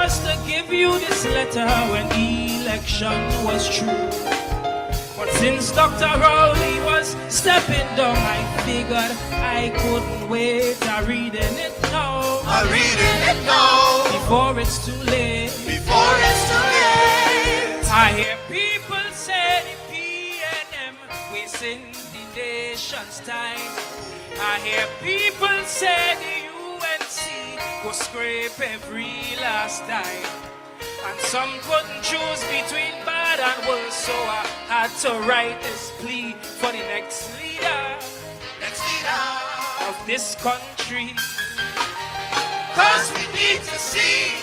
was to give you this letter when election was true. But since Dr. Rowley was stepping down, I figured I couldn't wait. I'm reading it now. I'm reading it now. Before it's too late. Before it's too late. I hear people say the PNM wasting the nation's time. I hear people say the UNC go scrape every last dime. And some couldn't choose between bad and worse, so I had to write this plea for the next leader of this country. 'Cause we need to see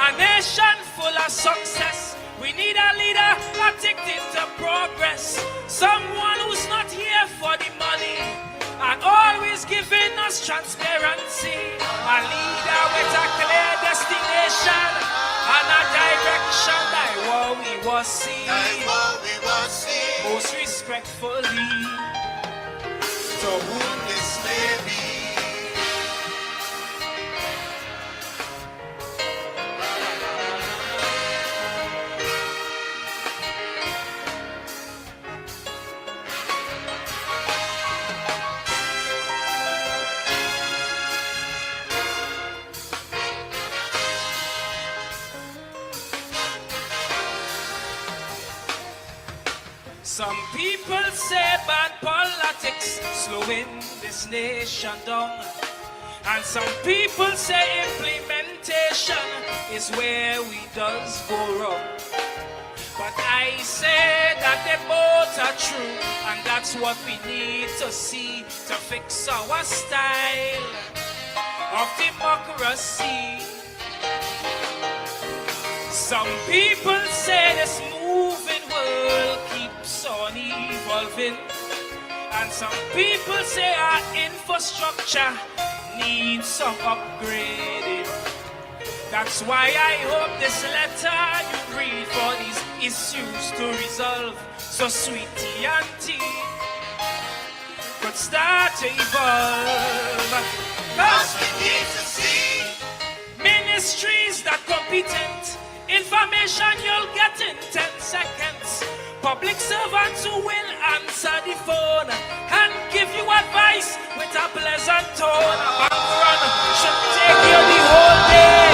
a nation full of success. We need a leader addicted to progress. Someone who's not here for the money and always giving us transparency. A leader with a clear destination and a direction that what we will see. Most respectfully, to whom this may be. Some people say bad politics slowing this nation down. And some people say implementation is where we does go wrong. But I say that they both are true, and that's what we need to see to fix our style of democracy. Some people say this moving world keeps on evolving, and some people say our infrastructure needs some upgrading. That's why I hope this letter you read for these issues to resolve, so sweetie auntie could start to evolve. 'Cause we need to see ministries that competent. Information you'll get in 10 seconds. Public servants who will answer the phone and give you advice with a pleasant tone. A bank run should take you the whole day.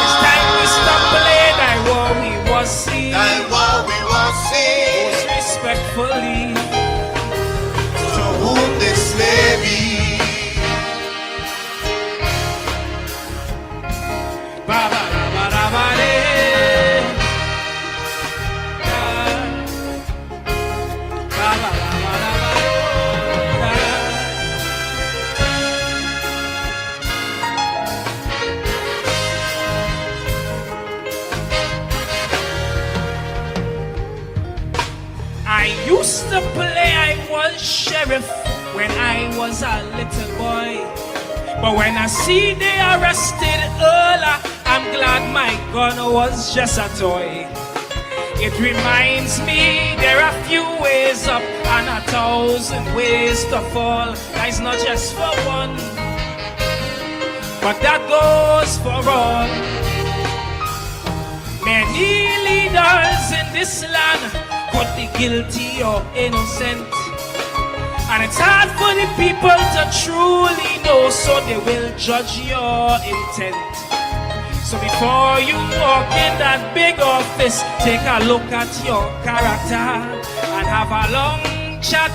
It's time we stop playing. I what we was see. Most respectfully, to whom this may be. Baba, baba, baba, I used to play, I was sheriff when I was a little boy. But when I see they arrested Earl, I'm glad my gun was just a toy. It reminds me there are few ways up and 1,000 ways to fall. Life's not just for one, but that goes for all. Many leaders in this land could be guilty or innocent, and it's hard for the people to truly know, so they will judge your intent. So before you walk in that big office, take a look at your character and have a long chat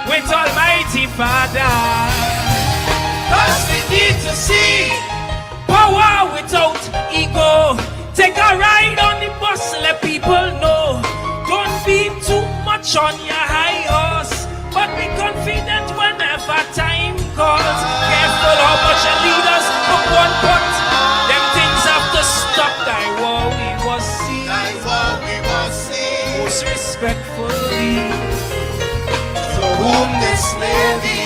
with Almighty Father. 'Cause we need to see power without ego. Take a ride on the bus, let people know. Don't be too much on your high horse, but be confident whenever time calls. Careful how much your leaders put one pot. Them things have to stop. Thy war we was see. Most respectfully, To whom this may be.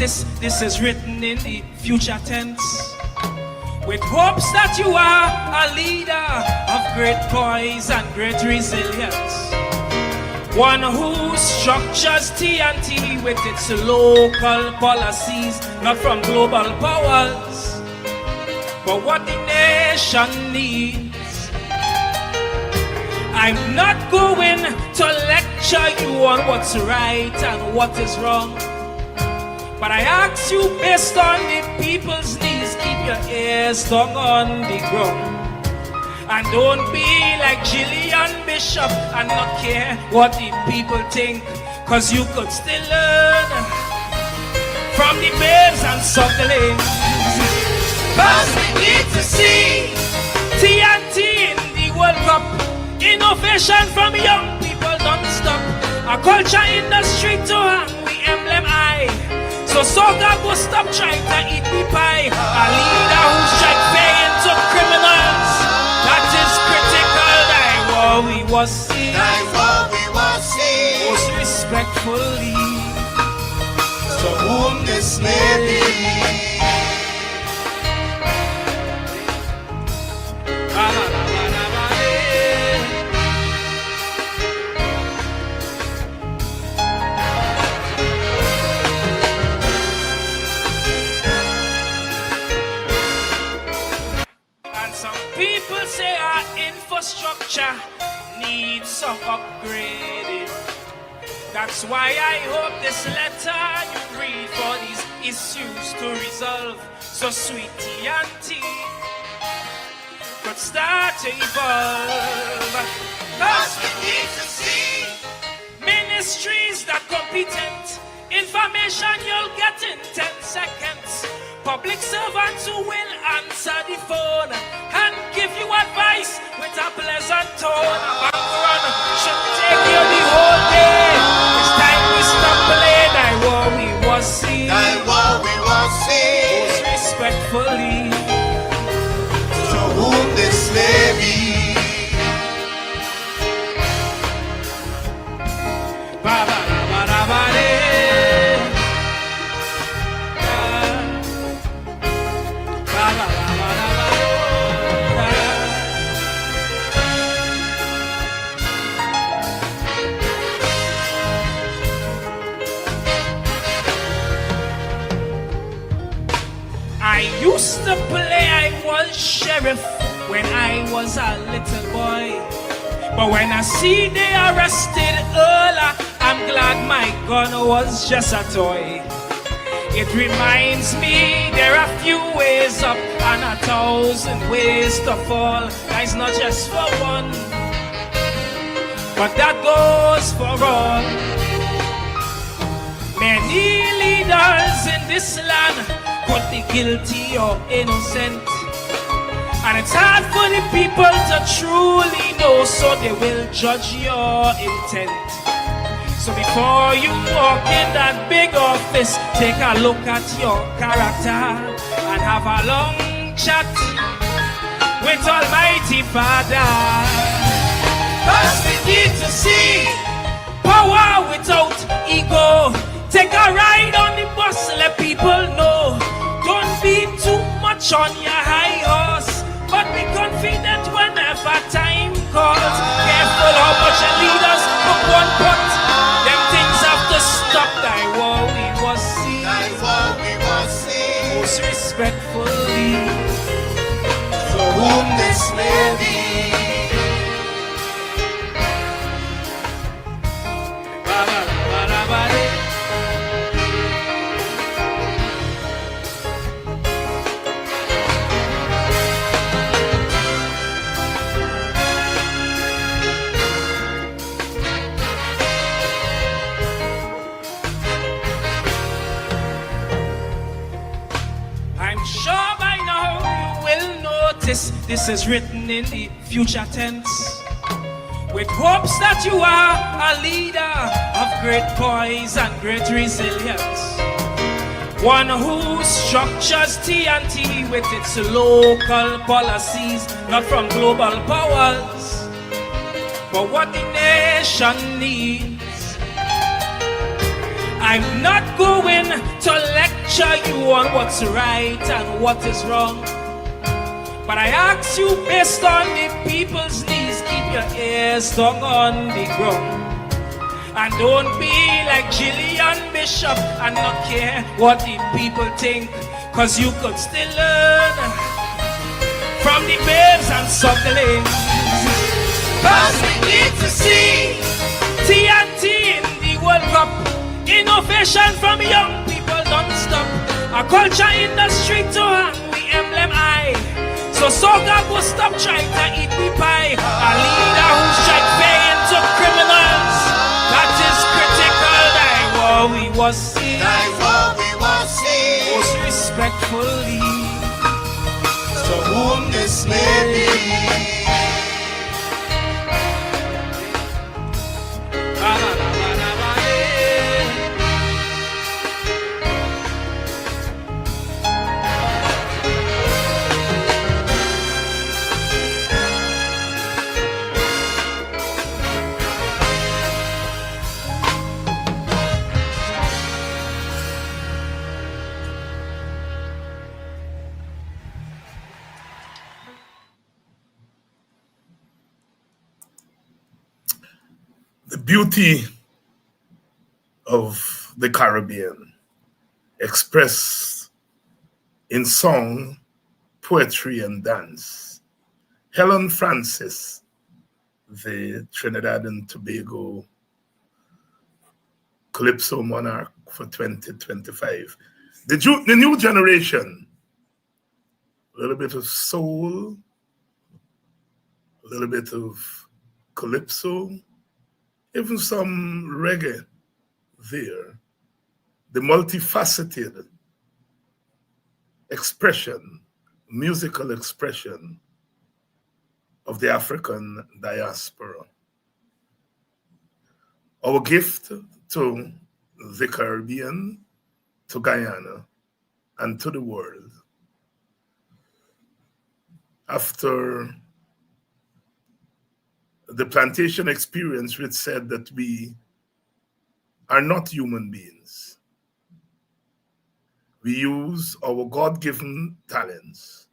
notice this is written in the future tense, with hopes that you are a leader of great poise and great resilience, one who structures TNT with its local policies, not from global powers, but what the nation needs. I'm not going to lecture you on what's right and what is wrong, but I ask you based on the people's needs, keep your ears down on the ground. And don't be like Gillian Bishop and not care what the people think, cause you could still learn from the babes and sucklings. Cause we need to see TNT in the World Cup. Innovation from young people don't stop. A culture industry to hang the emblem high. So soca go stop trying to eat the pie. A leader who strike fear into criminals, that is critical. That's what we was see. That's what we was see. Most respectfully, To whom this may be. People say our infrastructure needs some upgrading. That's why I hope this letter you read for these issues to resolve. So sweet TNT could start to evolve. Cause we need to see ministries that competent. Information you'll get in 10 seconds. Public servants who will answer the phone and give you advice with a pleasant tone. A bank run should take you the whole day. It's time we stop playing. That's what we was see. That's what we was see. Most respectfully, To whom this may be. ba ba ba ba ba ba. I used to play I was sheriff when I was a little boy. But when I see they arrested Earl, I'm glad my gun was just a toy. It reminds me there are few ways up and 1,000 ways to fall. That's not just for one, but that goes for all. Many leaders in this land could be guilty or innocent, and it's hard for the people to truly know, so they will judge your intent. So before you walk in that big office, take a look at your character and have a long chat with Almighty Father. Cause we need to see power without ego. Take a ride on the bus, let people know. Don't be too much on your high horse, but be confident whenever time calls. Careful how much your leaders put one pot. Them things have to stop. That's what we was see. That's what we was see. Most respectfully, To whom this may be. ba ba ba ba ba ba. I'm sure by now you will notice this is written in the future tense, with hopes that you are a leader of great poise and great resilience, one who structures TNT with its local policies, not from global powers, but what the nation needs. I'm not going to lecture you on what's right and what is wrong. But I ask you, based on the people's needs, keep your ears down on the ground. And don't be like Gillian Bishop and not care what the people think. Cause you could still learn from the babes and sucklings. Cause we need to see TNT in the World Cup. Innovation from young people don't stop. A culture industry to hang the emblem high. So Soga go stop trying to eat the pie. A leader who strike paying to criminals. That is critical. That's what we was see. That's what we was see. Most respectfully. To whom this may be. The beauty of the Caribbean expressed in song, poetry, and dance. Helen Francis, the Trinidad and Tobago Calypso monarch for 2025. The new generation, a little bit of soul, a little bit of calypso, even some reggae there. The multifaceted expression, musical expression of the African diaspora. Our gift to the Caribbean, to Guyana, and to the world. After the plantation experience, which said that we are not human beings. We use our God-given talents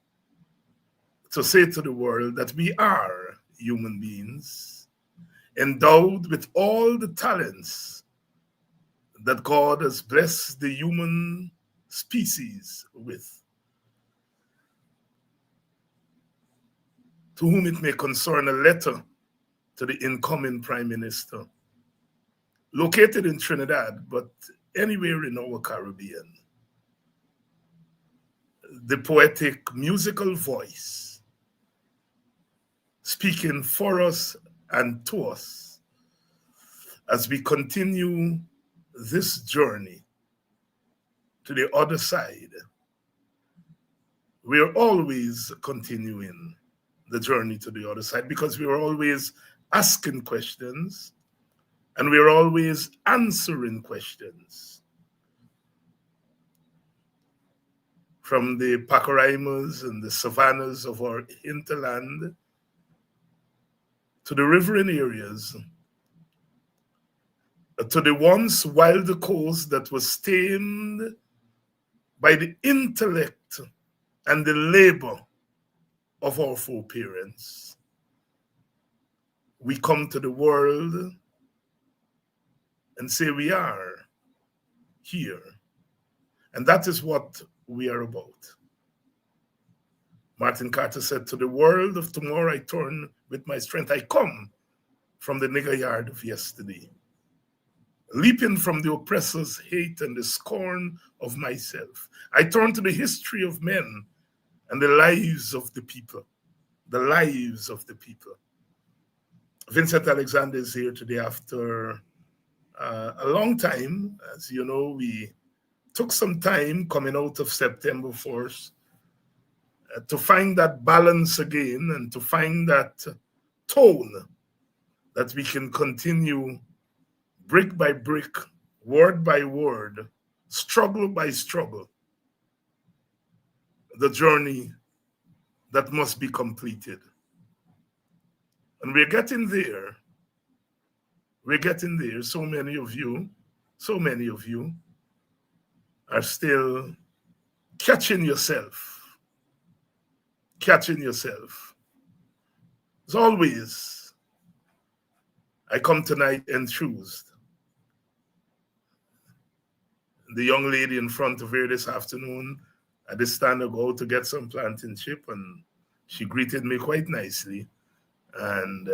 to say to the world that we are human beings, endowed with all the talents that God has blessed the human species with. To whom it may concern a letter to the incoming Prime Minister, located in Trinidad, but anywhere in our Caribbean. The poetic musical voice speaking for us and to us as we continue this journey to the other side. We are always continuing the journey to the other side because we are always asking questions and we're always answering questions. From the Pacoraimas and the savannas of our hinterland to the riverine areas, to the once wild coast that was stained by the intellect and the labor of our foreparents. We come to the world and say we are here. And that is what we are about. Martin Carter said, to the world of tomorrow I turn with my strength. I come from the nigger yard of yesterday, leaping from the oppressor's hate and the scorn of myself. I turn to the history of men and the lives of the people, the lives of the people. Vincent Alexander is here today after a long time. As you know, we took some time coming out of September 4th to find that balance again and to find that tone that we can continue brick by brick, word by word, struggle by struggle, the journey that must be completed. And we're getting there. We're getting there. So many of you so many of you are still catching yourself. Catching yourself. As always, I come tonight enthused. The young lady in front of her this afternoon, at this stand I go to get some plantain chip, and she greeted me quite nicely. And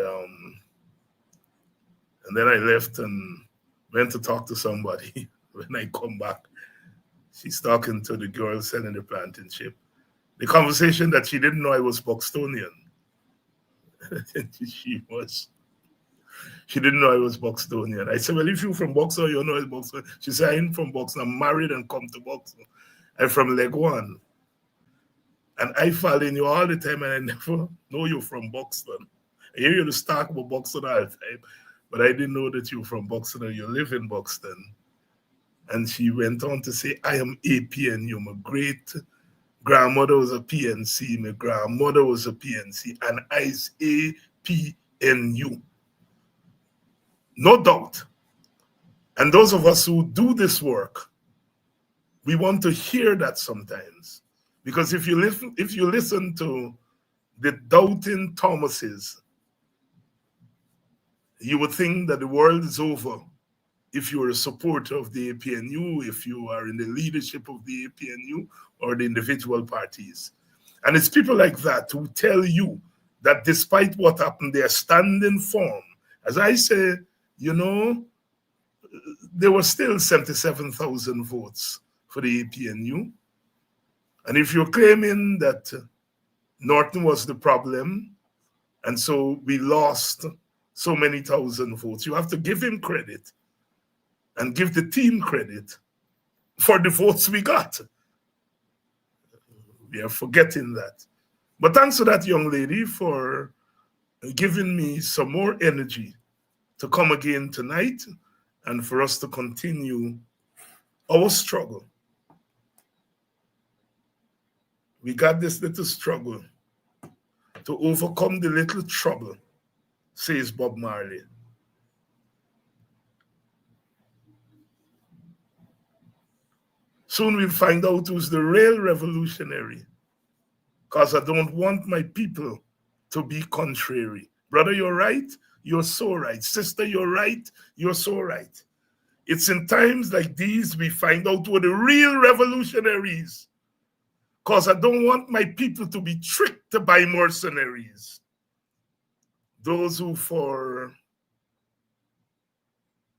then I left and went to talk to somebody. When I come back, she's talking to the girl selling the plantain chip. The conversation that she didn't know I was Buxtonian. She didn't know I was Buxtonian. I said, well, if you're from Buxton, you know it's Buxton. She said, I'm from Buxton. I'm married and come to Buxton. I'm from Leg One. And I fall in you all the time, and I never know you're from Buxton. I hear you talk about Buxton all the time, but I didn't know that you're from Buxton or you live in Buxton. And she went on to say, I am APNU. My great grandmother was a PNC. My grandmother was a PNC. And I's APNU. No doubt. And those of us who do this work, we want to hear that sometimes. Because if you listen to the doubting Thomases, you would think that the world is over if you are a supporter of the APNU, if you are in the leadership of the APNU or the individual parties. And it's people like that who tell you that despite what happened, they are standing firm. As I say, you know, there were still 77,000 votes for the APNU. And if you're claiming that Norton was the problem, and so we lost so many thousand votes, you have to give him credit and give the team credit for the votes we got. We are forgetting that. But thanks to that young lady for giving me some more energy to come again tonight and for us to continue our struggle. We got this little struggle to overcome the little trouble, says Bob Marley. Soon we'll find out who's the real revolutionary, because I don't want my people to be contrary. Brother, you're right. You're so right. Sister, you're right. You're so right. It's in times like these we find out who are the real revolutionaries, because I don't want my people to be tricked by mercenaries. Those who for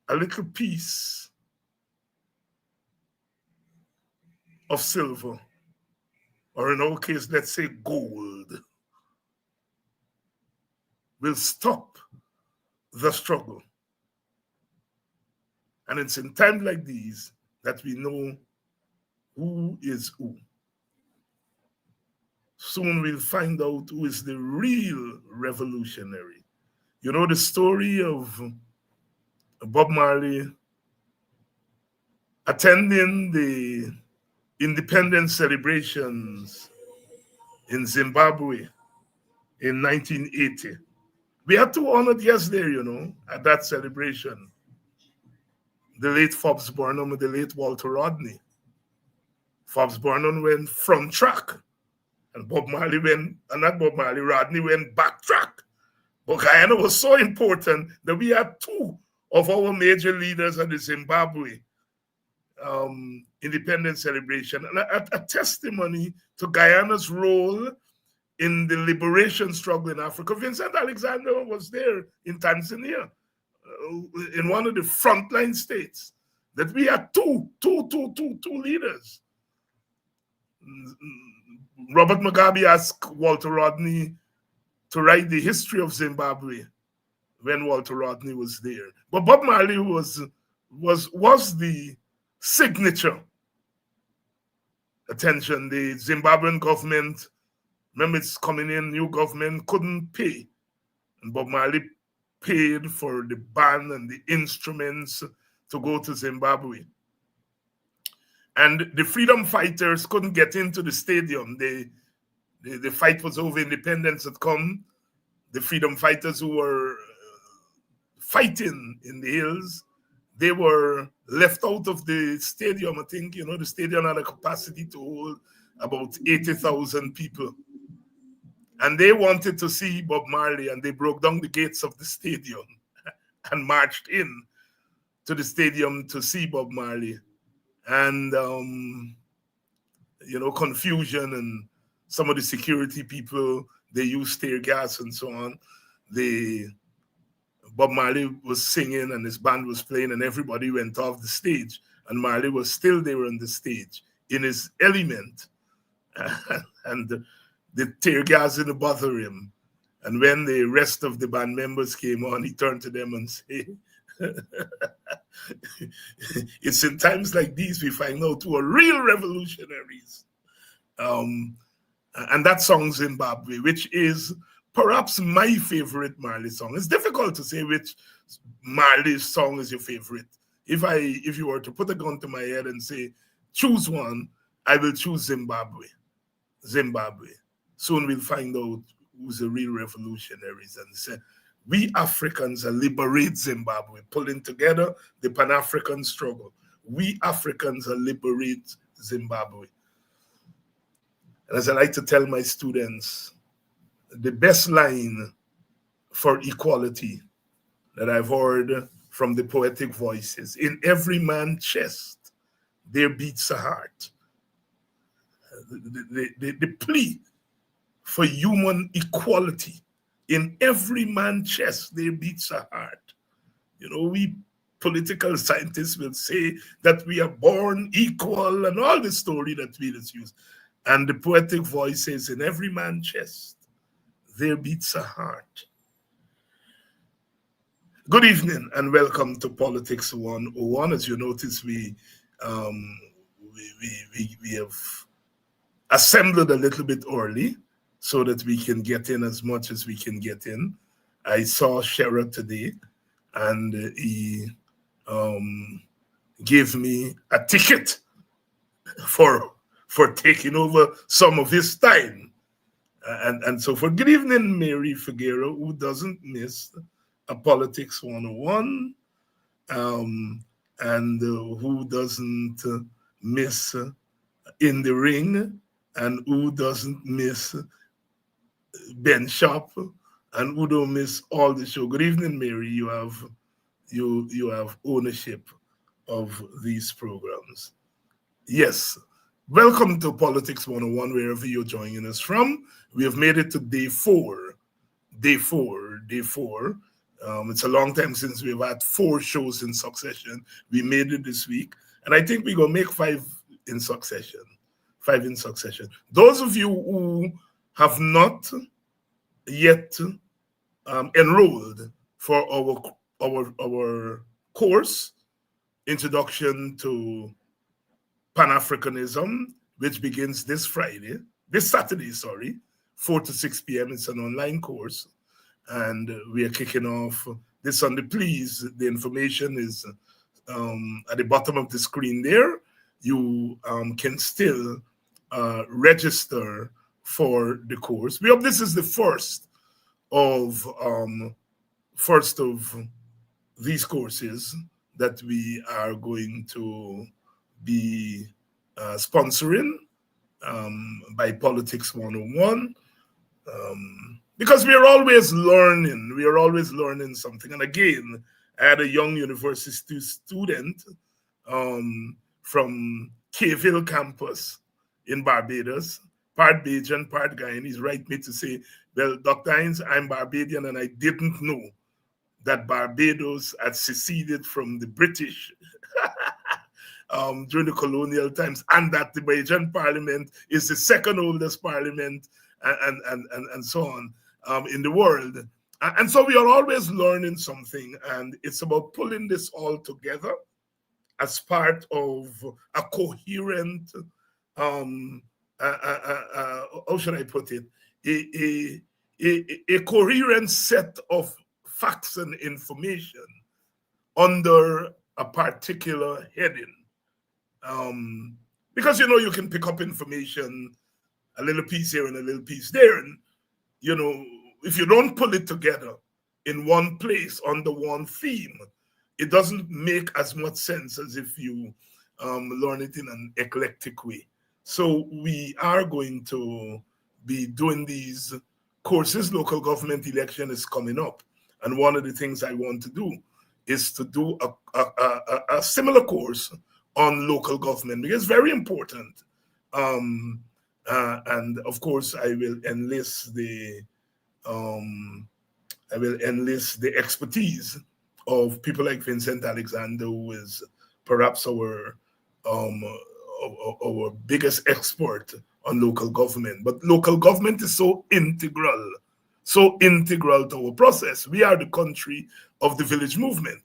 a little piece of silver, or in our case, let's say gold, will stop the struggle. And it's in times like these that we know who is who. Soon we'll find out who is the real revolutionary. You know the story of Bob Marley attending the independence celebrations in Zimbabwe in 1980. We had two honored guests there, you know, at that celebration. The late Forbes Burnham and the late Walter Rodney. Forbes Burnham went front track, and Rodney went back track. But Guyana was so important that we had two of our major leaders at the Zimbabwe independence celebration, and a testimony to Guyana's role in the liberation struggle in Africa. Vincent Alexander was there in Tanzania, in one of the frontline states, that we had two leaders. Robert Mugabe asked Walter Rodney to write the history of Zimbabwe when Walter Rodney was there. But Bob Marley was the signature. Attention, the Zimbabwean government, remember it's coming in, new government, couldn't pay. And Bob Marley paid for the band and the instruments to go to Zimbabwe. And the freedom fighters couldn't get into the stadium. The fight was over, independence had come. The freedom fighters who were fighting in the hills, they were left out of the stadium. I think, the stadium had a capacity to hold about 80,000 people. And they wanted to see Bob Marley, and they broke down the gates of the stadium and marched in to the stadium to see Bob Marley. And, confusion, and some of the security people, they used tear gas and so on. Bob Marley was singing and his band was playing, and everybody went off the stage. And Marley was still there on the stage in his element. And the tear gas didn't bother him. And when the rest of the band members came on, he turned to them and said, it's in times like these we find out who are real revolutionaries. And that song, Zimbabwe, which is perhaps my favorite Marley song. It's difficult to say which Marley song is your favorite. If you were to put a gun to my head and say, choose one, I will choose Zimbabwe. Zimbabwe. Soon we'll find out who's the real revolutionaries. And say, we Africans are liberate Zimbabwe, pulling together the Pan-African struggle. We Africans are liberate Zimbabwe. And as I like to tell my students, the best line for equality that I've heard from the poetic voices, in every man's chest, there beats a heart. The plea for human equality, in every man's chest, there beats a heart. We political scientists will say that we are born equal and all the story that we just use. And the poetic voice says, in every man's chest, there beats a heart. Good evening and welcome to Politics 101. As you notice, we have assembled a little bit early so that we can get in as much as we can get in. I saw Sherrod today, and he gave me a ticket for taking over some of his time. And so for good evening, Mary Figueroa, who doesn't miss a Politics 101, and who doesn't miss In the Ring, and who doesn't miss Ben Shop, and who don't miss all the show. Good evening, Mary. You have ownership of these programs. Yes. Welcome to Politics 101, wherever you're joining us from. We have made it to day four. It's a long time since we've had 4 shows in succession. We made it this week, and I think we're going to make 5 in succession. 5 in succession. Those of you who have not yet enrolled for our course, Introduction to Pan-Africanism, which begins this Saturday, 4 to 6 p.m. It's an online course, and we are kicking off this Sunday. Please, the information is at the bottom of the screen there. You can still register for the course. We hope this is the first of these courses that we are going to be sponsoring by Politics 101, because we are always learning something. And again, I had a young university student from K-Ville campus in Barbados, part Bajan, part Guyanese, write me to say, well, Dr. Hines, I'm Barbadian, and I didn't know that Barbados had seceded from the British during the colonial times, and that the Bajan Parliament is the second oldest parliament, and so on in the world. And so we are always learning something, and it's about pulling this all together as part of a coherent, how should I put it, a coherent set of facts and information under a particular heading. Because, you can pick up information, a little piece here and a little piece there. And, if you don't pull it together in one place under one theme, it doesn't make as much sense as if you learn it in an eclectic way. So we are going to be doing these courses. Local government election is coming up. And one of the things I want to do is to do a similar course on local government, because it's very important. And of course, I will enlist the expertise of people like Vincent Alexander, who is perhaps our biggest expert on local government. But local government is so integral to our process. We are the country of the village movement.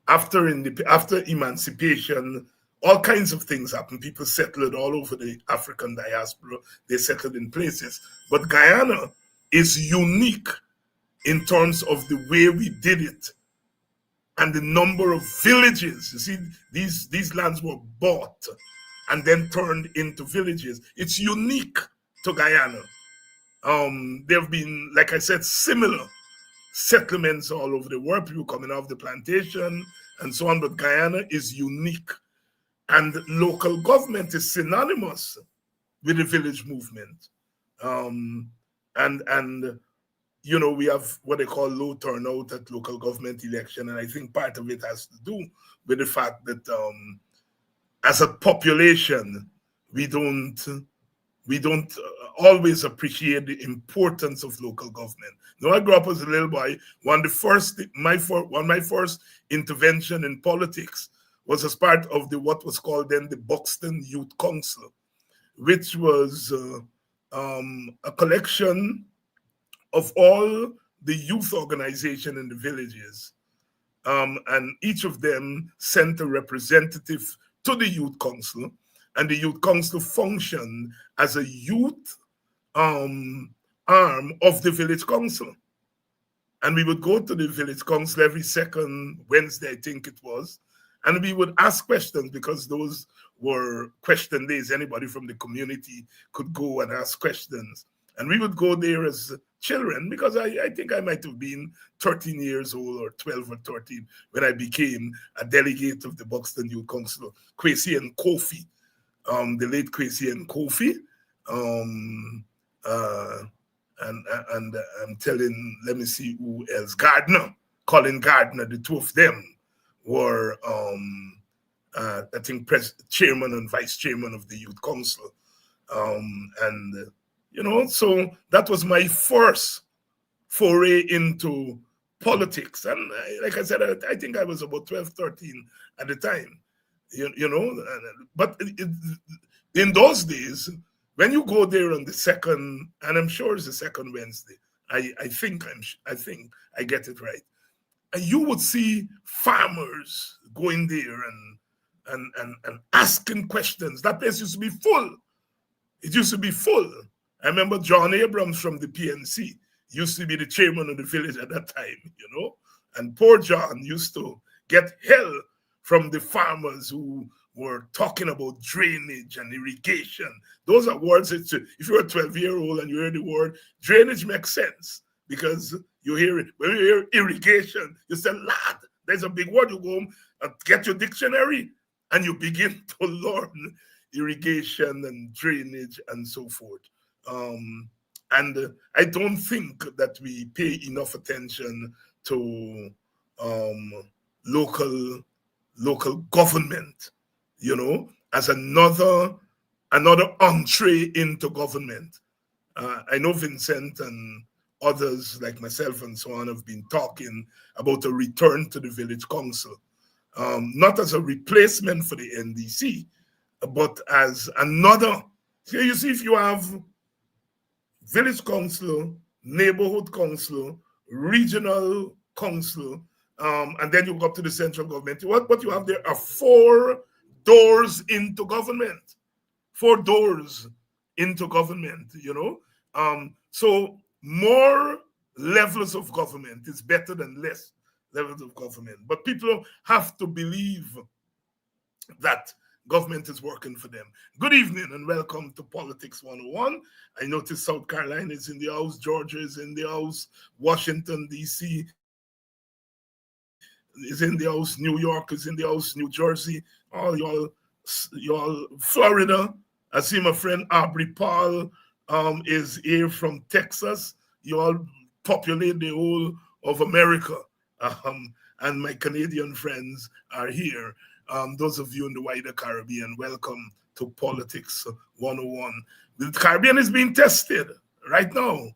After emancipation, all kinds of things happened. People settled all over the African diaspora. They settled in places. But Guyana is unique in terms of the way we did it and the number of villages. You see, these lands were bought and then turned into villages. It's unique to Guyana. There have been, like I said, similar settlements all over the world, people coming off the plantation and so on, but Guyana is unique. And local government is synonymous with the village movement. And you know, we have what they call low turnout at local government election. And I think part of it has to do with the fact that as a population, we don't always appreciate the importance of local government. Now, I grew up as a little boy. One of my first intervention in politics was as part of what was called then the Buxton Youth Council, which was a collection of all the youth organization in the villages. And each of them sent a representative to the youth council, and the youth council functioned as a youth arm of the village council. And we would go to the village council every second Wednesday, I think it was, and we would ask questions, because those were question days. Anybody from the community could go and ask questions. And we would go there as children, because I think I might have been 13 years old or 12 or 13 when I became a delegate of the Buxton Youth Council. Kwesi and Kofi, the late Kwesi and Kofi, and I'm telling, let me see who else, Colin Gardner, the two of them were, I think, chairman and vice chairman of the youth council. And you know, so that was my first foray into politics. And like I said, I think I was about 12, 13 at the time, you know. But in those days, when you go there on the second, and I'm sure it's the second Wednesday, I think I get it right, and you would see farmers going there and asking questions. That place used to be full. It used to be full. I remember John Abrams from the PNC used to be the chairman of the village at that time, you know, and poor John used to get hell from the farmers who were talking about drainage and irrigation. Those are words that, if you're a 12-year-old and you hear the word drainage, makes sense, because you hear it. When you hear irrigation, you say, lad, there's a big word. You go home and get your dictionary and you begin to learn irrigation and drainage and so forth. And I don't think that we pay enough attention to local government, you know, as another entree into government. I know Vincent and others like myself and so on have been talking about a return to the village council, not as a replacement for the NDC, but as another. So you see, if you have village council, neighborhood council, regional council, and then you go up to the central government. What you have there are 4 doors into government. 4 doors into government, you know. So more levels of government is better than less levels of government. But people have to believe that government is working for them. Good evening and welcome to Politics 101. I notice South Carolina is in the house, Georgia is in the house, Washington, D.C., is in the house, New York is in the house, New Jersey, all y'all Florida. I see my friend Aubrey Paul is here from Texas. You all populate the whole of America. And my Canadian friends are here. Those of you in the wider Caribbean, welcome to Politics 101. The Caribbean is being tested right now,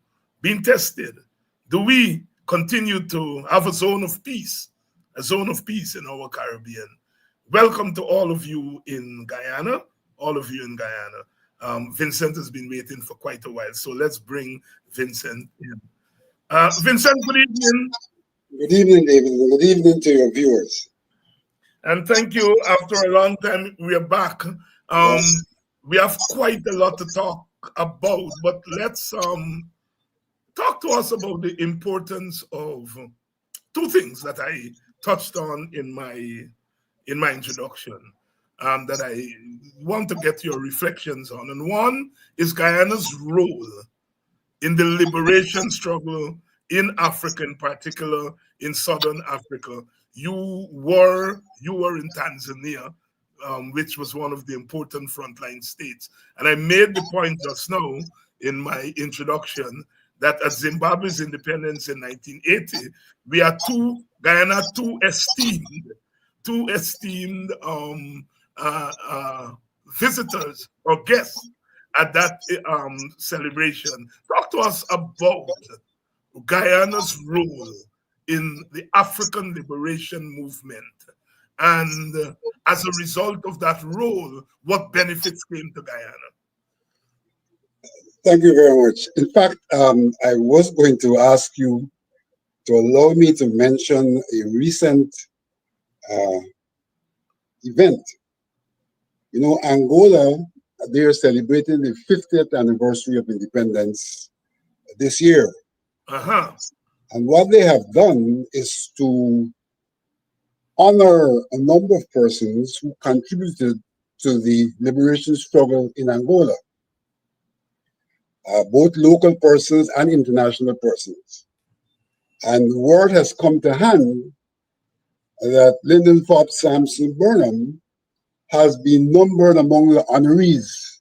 being tested. Do we continue to have a zone of peace in our Caribbean? Welcome to all of you in Guyana, Vincent has been waiting for quite a while, so let's bring Vincent in. Vincent, good evening. Good evening, David. Good evening to your viewers. And thank you. After a long time, we are back. Yes. We have quite a lot to talk about, but let's talk to us about the importance of two things that I touched on in my introduction, that I want to get your reflections on. And one is Guyana's role in the liberation struggle in Africa, in particular in Southern Africa. You were in Tanzania, which was one of the important frontline states. And I made the point just now in my introduction that at Zimbabwe's independence in 1980, we had Guyana, two esteemed visitors or guests at that celebration. Talk to us about Guyana's role in the African liberation movement, and as a result of that role, what benefits came to Guyana? Thank you very much. In fact, I was going to ask you to allow me to mention a recent event. You know, Angola, they are celebrating the 50th anniversary of independence this year. And what they have done is to honor a number of persons who contributed to the liberation struggle in Angola, both local persons and international persons. And the word has come to hand that Lyndon Forbes Sampson Burnham has been numbered among the honorees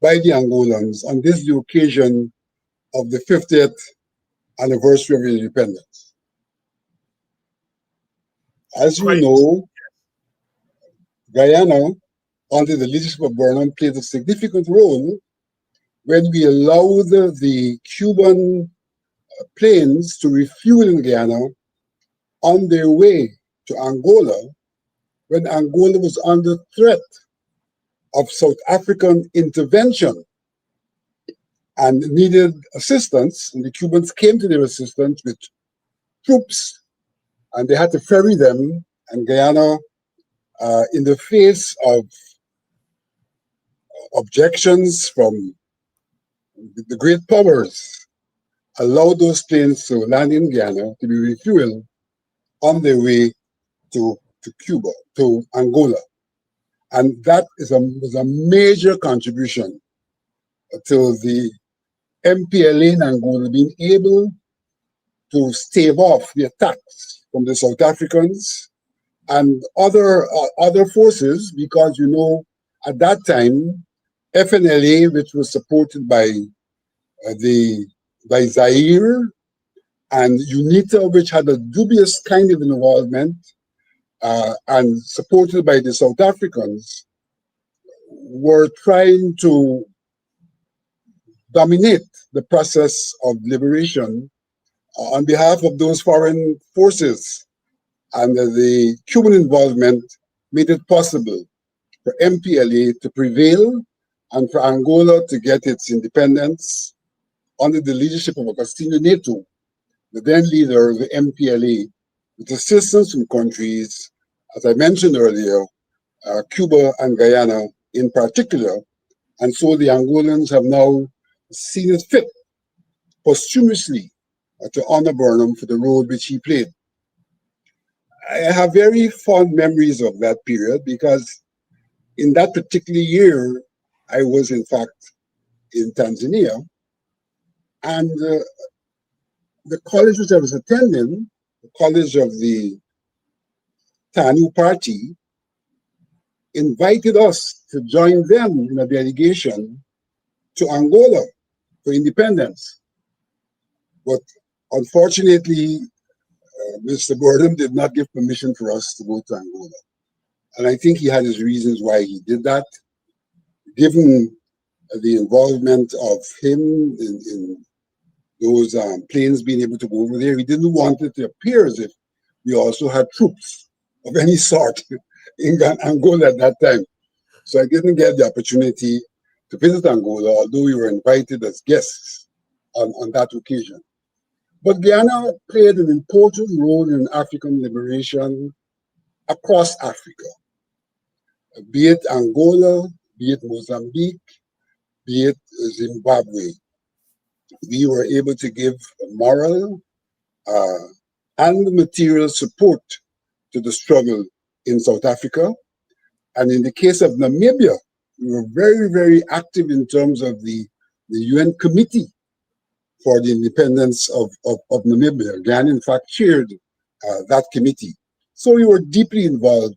by the Angolans on this the occasion of the 50th anniversary of independence. As you know, Guyana, under the leadership of Burnham, played a significant role when we allowed the Cuban planes to refuel in Guyana on their way to Angola, when Angola was under threat of South African intervention and needed assistance, and the Cubans came to their assistance with troops, and they had to ferry them, and Guyana, in the face of objections from the great powers, allowed those planes to land in Guyana to be refueled on their way to Cuba, to Angola. And that was a major contribution to the MPLA in Angola being able to stave off the attacks from the South Africans and other forces, because, you know, at that time, FNLA, which was supported by Zaire, and UNITA, which had a dubious kind of involvement, and supported by the South Africans, were trying to dominate the process of liberation on behalf of those foreign forces. And the Cuban involvement made it possible for MPLA to prevail and for Angola to get its independence under the leadership of Agostinho Neto, the then leader of the MPLA, with assistance from countries, as I mentioned earlier, Cuba and Guyana in particular. And so the Angolans have now seen it fit posthumously to honor Burnham for the role which he played. I have very fond memories of that period, because in that particular year, I was in fact in Tanzania, and the college which I was attending, the College of the TANU party invited us to join them in a delegation to Angola for independence. But unfortunately, Mr. Burnham did not give permission for us to go to Angola. And I think he had his reasons why he did that, given the involvement of him in those planes being able to go over there. He didn't want it to appear as if we also had troops of any sort in Angola at that time. So I didn't get the opportunity to visit Angola, although we were invited as guests on that occasion. But Guyana played an important role in African liberation across Africa, be it Angola, be it Mozambique, be it Zimbabwe. We were able to give moral and material support to the struggle in South Africa. And in the case of Namibia, we were very, very active in terms of the UN Committee for the Independence of Namibia. Guyana, in fact, chaired that committee. So we were deeply involved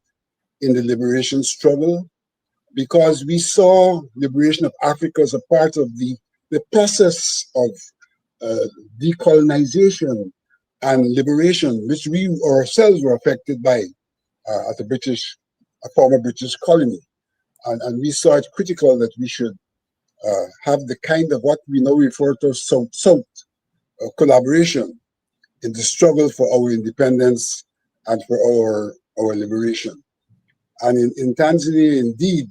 in the liberation struggle because we saw liberation of Africa as a part of the process of decolonization and liberation, which we ourselves were affected by as a former British colony. And we saw it critical that we should have the kind of what we now refer to as South-South collaboration in the struggle for our independence and for our liberation. And in Tanzania, indeed,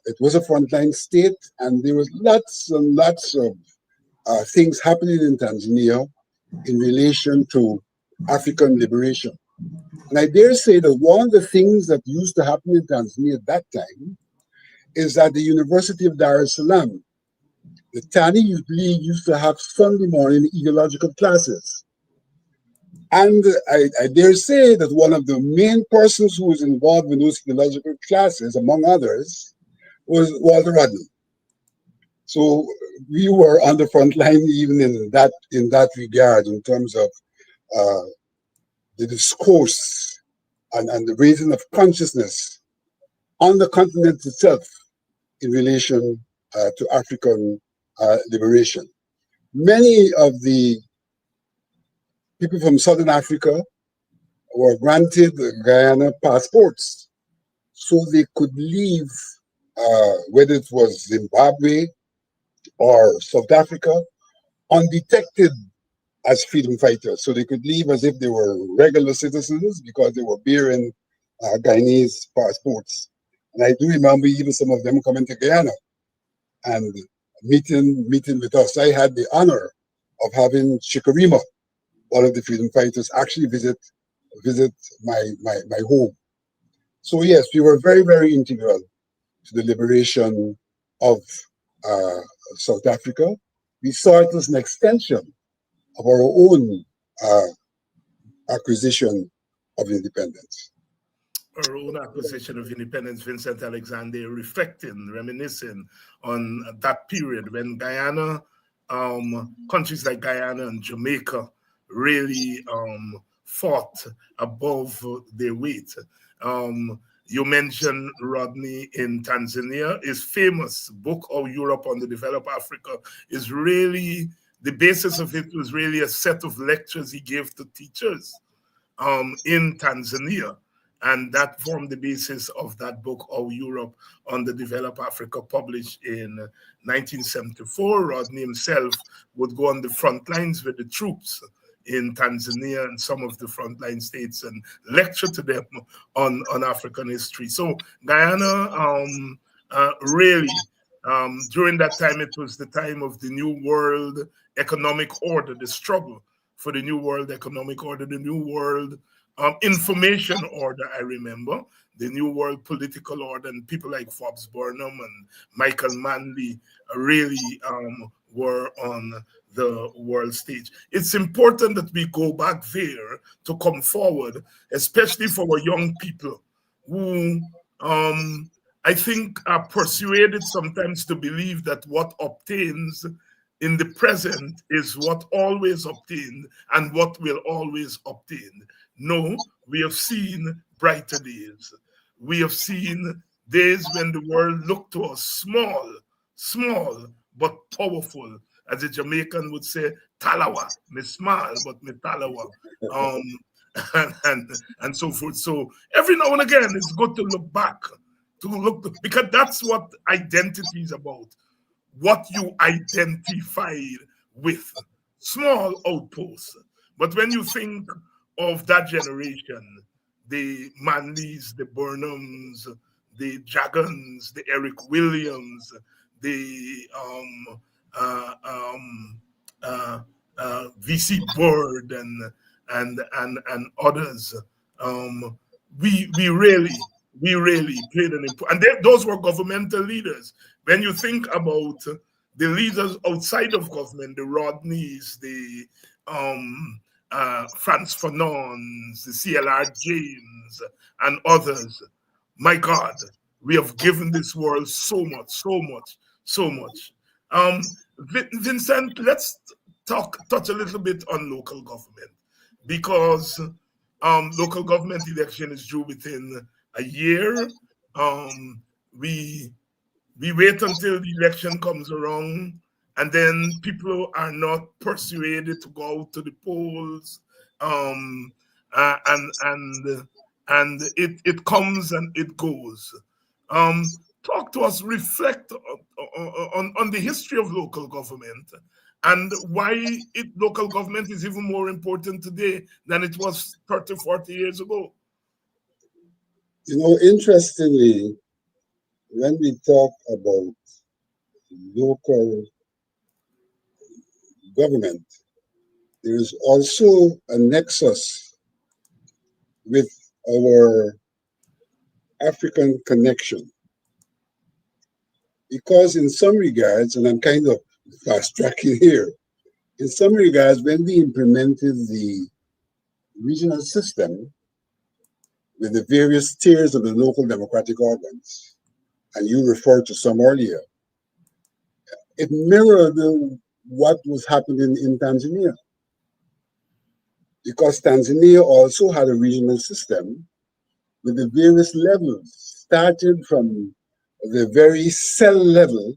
it was a frontline state, and there was lots and lots of things happening in Tanzania in relation to African liberation. And I dare say that one of the things that used to happen in Tanzania at that time is that the University of Dar es Salaam, the TANI usually used to have Sunday morning ideological classes. And I dare say that one of the main persons who was involved in those theological classes, among others, was Walter Rodney. So we were on the front line even in that regard, in terms of the discourse and the raising of consciousness on the continent itself in relation to African liberation. Many of the people from Southern Africa were granted Guyana passports so they could leave, whether it was Zimbabwe or South Africa, undetected as freedom fighters. So they could leave as if they were regular citizens because they were bearing Guyanese passports. And I do remember even some of them coming to Guyana and meeting with us. I had the honor of having Chikarima, one of the freedom fighters, actually visit my home. So yes, we were very, very integral to the liberation of South Africa. We saw it as an extension of our own acquisition of independence. Our own acquisition of independence, Vincent Alexander, reminiscing on that period when Guyana, countries like Guyana and Jamaica really fought above their weight. You mentioned Rodney in Tanzania. His famous book, How Europe Underdeveloped Africa, is really, the basis of it was really a set of lectures he gave to teachers in Tanzania. And that formed the basis of that book, How Europe Underdeveloped Africa, published in 1974. Rodney himself would go on the front lines with the troops in Tanzania and some of the frontline states and lecture to them on African history. So Guyana really, during that time, it was the time of the New World Economic Order, the struggle for the New World Economic Order, the New World Information Order, I remember, the New World Political Order, and people like Forbes Burnham and Michael Manley really were on the world stage. It's important that we go back there to come forward, especially for our young people who I think are persuaded sometimes to believe that what obtains in the present is what always obtained and what will always obtain. No, We have seen brighter days. We have seen days when the world looked to us small, but powerful. As a Jamaican would say, talawa, me small, but me talawa. Um, and so forth. So every now and again, it's good to look back, because that's what identity is about. What you identify with. Small outposts. But when you think of that generation, the Manleys, the Burnhams, the Dragons, the Eric Williams, the VC Bird, and others, we really played an important. And those were governmental leaders. When you think about the leaders outside of government, the Rodneys, the Franz Fanons, the CLR James, and others, my God, we have given this world so much. Vincent, let's touch a little bit on local government, because local government election is due within a year. We wait until the election comes around, and then people are not persuaded to go out to the polls. And it comes and it goes. Talk to us, reflect on the history of local government, and why local government is even more important today than it was 30, 40 years ago. Interestingly, when we talk about local government, there is also a nexus with our African connection. Because in some regards, and I'm kind of fast tracking here, in some regards, when we implemented the regional system with the various tiers of the local democratic organs, and you referred to some earlier, it mirrored what was happening in Tanzania. Because Tanzania also had a regional system with the various levels, started from the very cell level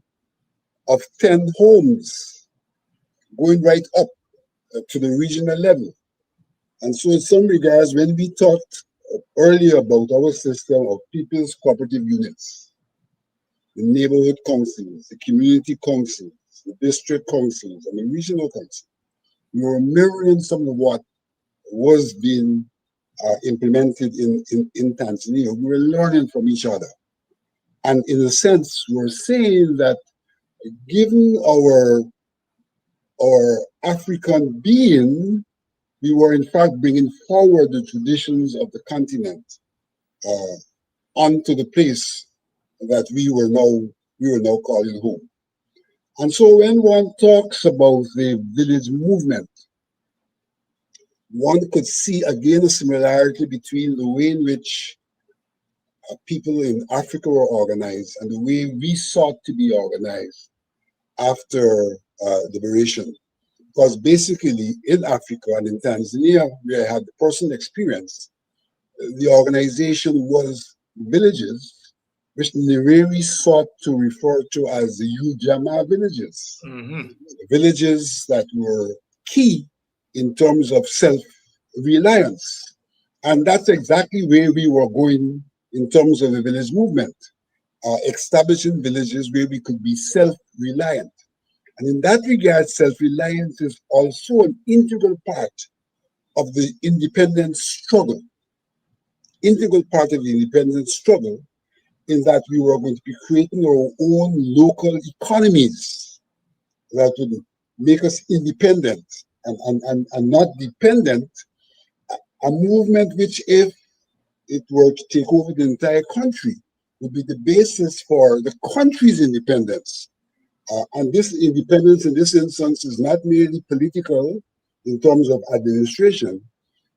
of 10 homes, going right up to the regional level. And so in some regards, when we talked earlier about our system of people's cooperative units, the neighborhood councils, the community councils, the district councils, and the regional council, we were mirroring some of what was being implemented in Tanzania. We were learning from each other. And in a sense, we're saying that given our African being, we were in fact bringing forward the traditions of the continent onto the place that we were now calling home. And so when one talks about the village movement, one could see again a similarity between the way in which people in Africa were organized and the way we sought to be organized after liberation. Because basically in Africa and in Tanzania, where I had the personal experience, the organization was villages, which Nyerere sought to refer to as the Ujamaa villages. Mm-hmm. Villages that were key in terms of self-reliance. And that's exactly where we were going in terms of the village movement, establishing villages where we could be self-reliant. And in that regard, self-reliance is also an integral part of the independence struggle. Integral part of the independence struggle in that we were going to be creating our own local economies that would make us independent and not dependent. A movement which, if it were to take over the entire country, would be the basis for the country's independence. And this independence in this instance is not merely political in terms of administration,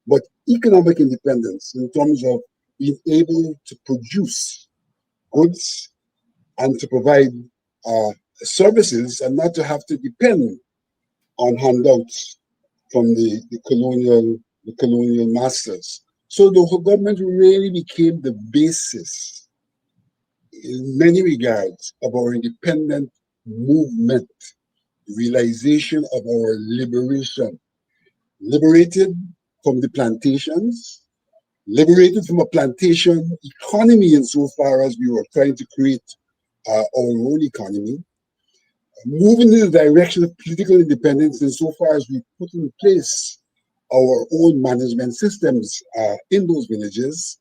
but economic independence in terms of being able to produce goods and to provide services and not to have to depend on handouts from the colonial masters. So local government really became the basis in many regards of our independent movement, the realization of our liberation, liberated from the plantations, liberated from a plantation economy insofar as we were trying to create our own economy, moving in the direction of political independence insofar as we put in place our own management systems in those villages,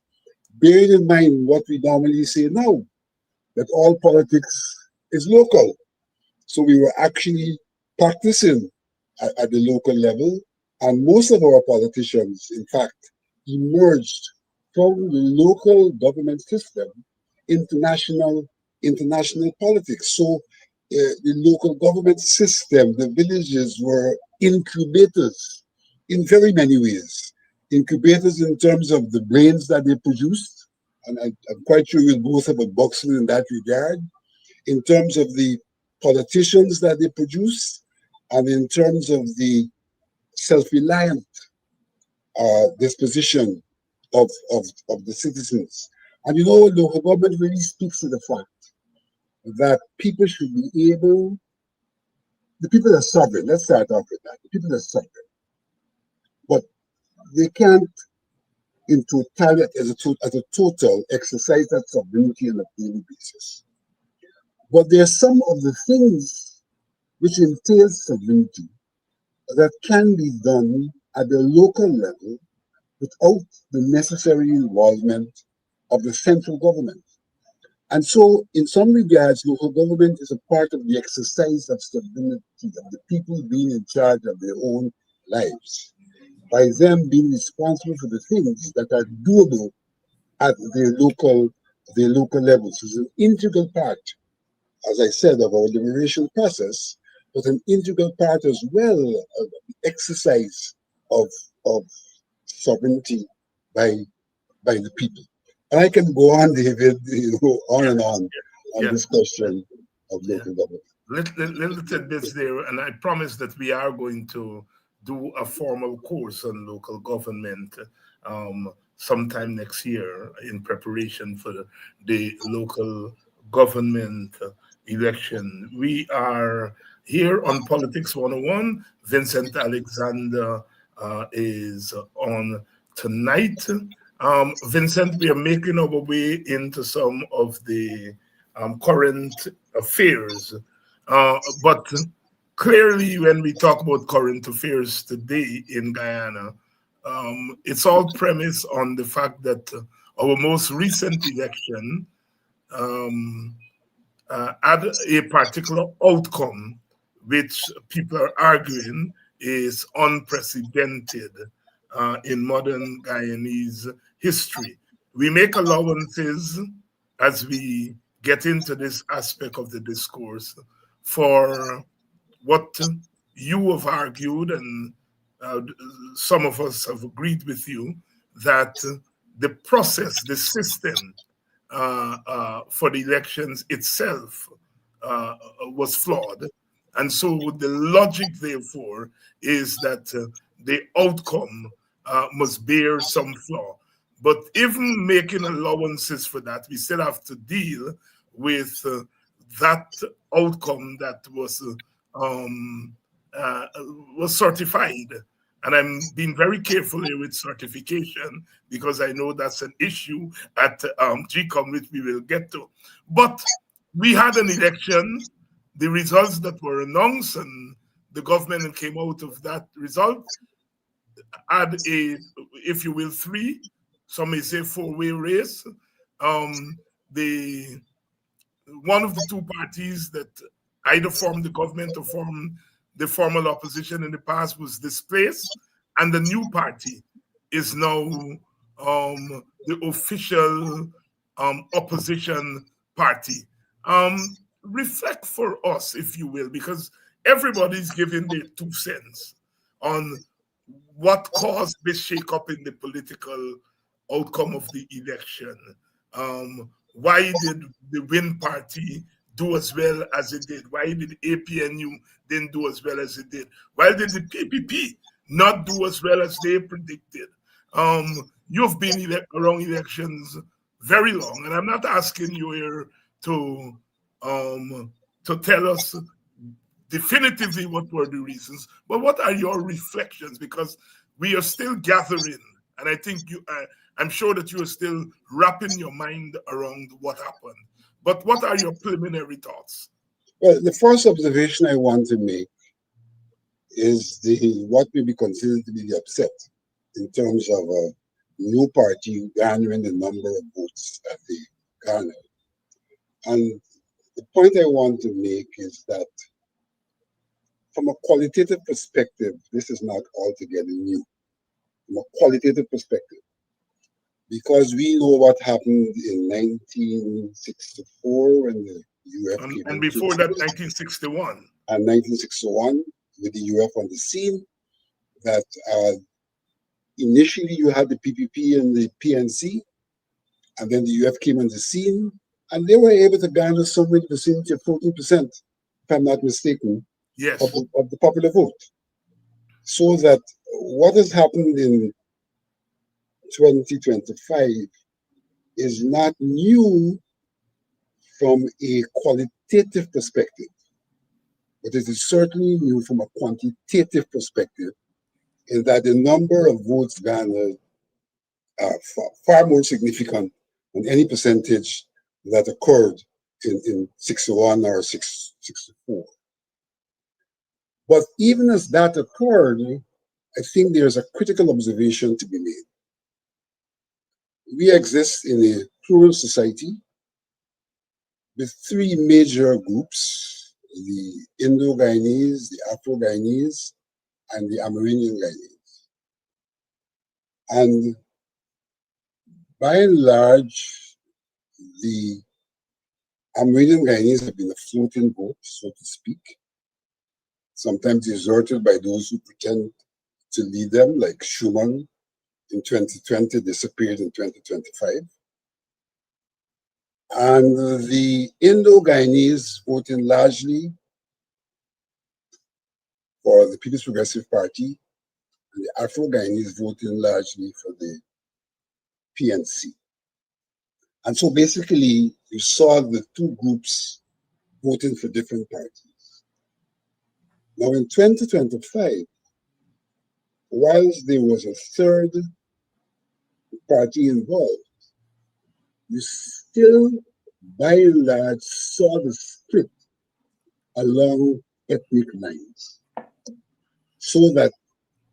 bearing in mind what we normally say now, that all politics is local. So we were actually practicing at the local level, and most of our politicians, in fact, emerged from the local government system into international politics. So the local government system, the villages were incubators in very many ways. Incubators in terms of the brains that they produced, and I'm quite sure we'll both have a boxing in that regard, in terms of the politicians that they produce, and in terms of the self-reliant disposition of the citizens. And you know, local government really speaks to the fact that people should be able, the people are sovereign, let's start off with that. The people are sovereign, but they can't, in totality, as a total, exercise that sovereignty on a daily basis. But there are some of the things which entails sovereignty that can be done at the local level without the necessary involvement of the central government. And so, in some regards, local government is a part of the exercise of sovereignty, of the people being in charge of their own lives, by them being responsible for the things that are doable at their local levels. It's an integral part, as I said, of our liberation process, but an integral part as well of the exercise of sovereignty by the people. And I can go on, David, on and on this question of local government. Little tidbits there, and I promise that we are going to do a formal course on local government sometime next year in preparation for the local government election. We are here on Politics 101. Vincent Alexander is on tonight. Vincent, we are making our way into some of the current affairs. But clearly, when we talk about current affairs today in Guyana, it's all premised on the fact that our most recent election had a particular outcome which people are arguing is unprecedented in modern Guyanese history. We make allowances as we get into this aspect of the discourse for what you have argued, and some of us have agreed with you, that the process, the system for the elections itself was flawed. And so the logic, therefore, is that the outcome must bear some flaw. But even making allowances for that, we still have to deal with that outcome that was certified. And I'm being very careful here with certification because I know that's an issue at GCOM, which we will get to. But we had an election, the results that were announced, and the government came out of that result had a, if you will, three, some may say four-way race. The one of the two parties that either formed the government or formed the formal opposition in the past was displaced, and the new party is now the official opposition party. Reflect for us, if you will, because everybody's giving their 2 cents on what caused this shakeup in the political outcome of the election. Why did the Win Party do as well as it did? Why did APNU didn't do as well as it did? Why did the PPP not do as well as they predicted? you've been around elections very long, and I'm not asking you here to tell us definitively what were the reasons, but what are your reflections? Because we are still gathering, and I think I'm sure that you are still wrapping your mind around what happened. But what are your preliminary thoughts? Well, the first observation I want to make is what may be considered to be the upset in terms of a new party garnering the number of votes that they garnered. And the point I want to make is that from a qualitative perspective, this is not altogether new. From a qualitative perspective, because we know what happened in 1964 when the UF came And into before that, 1961. And 1961, with the UF on the scene, that initially you had the PPP and the PNC, and then the UF came on the scene, and they were able to garner somewhere in the vicinity of 14%, if I'm not mistaken, yes, of the popular vote. So that what has happened in 2025 is not new from a qualitative perspective, but it is certainly new from a quantitative perspective, in that the number of votes garnered are far more significant than any percentage that occurred in 61 or 64. But even as that occurred, I think there's a critical observation to be made. We exist in a plural society with three major groups: the Indo-Guyanese, the Afro-Guyanese, and the Amerindian Guyanese. And by and large, the Amerindian Guyanese have been a floating boat, so to speak, sometimes deserted by those who pretend to lead them, like Schumann in 2020, disappeared in 2025. And the Indo-Guyanese voting largely for the People's Progressive Party, and the Afro-Guyanese voting largely for the PNC. And so basically, you saw the two groups voting for different parties. Now in 2025, whilst there was a third party involved, you still, by and large, saw the split along ethnic lines. So that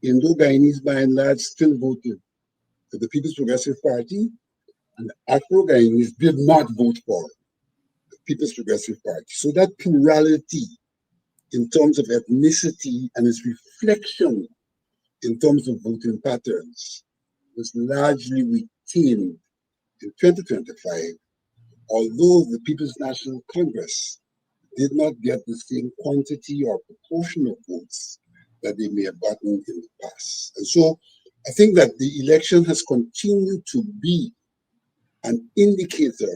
Indo-Guyanese, by and large, still voted for the People's Progressive Party, and Afro-Guyanese did not vote for the People's Progressive Party. So that plurality in terms of ethnicity and its reflection in terms of voting patterns was largely retained in 2025, although the People's National Congress did not get the same quantity or proportion of votes that they may have gotten in the past. And so I think that the election has continued to be an indicator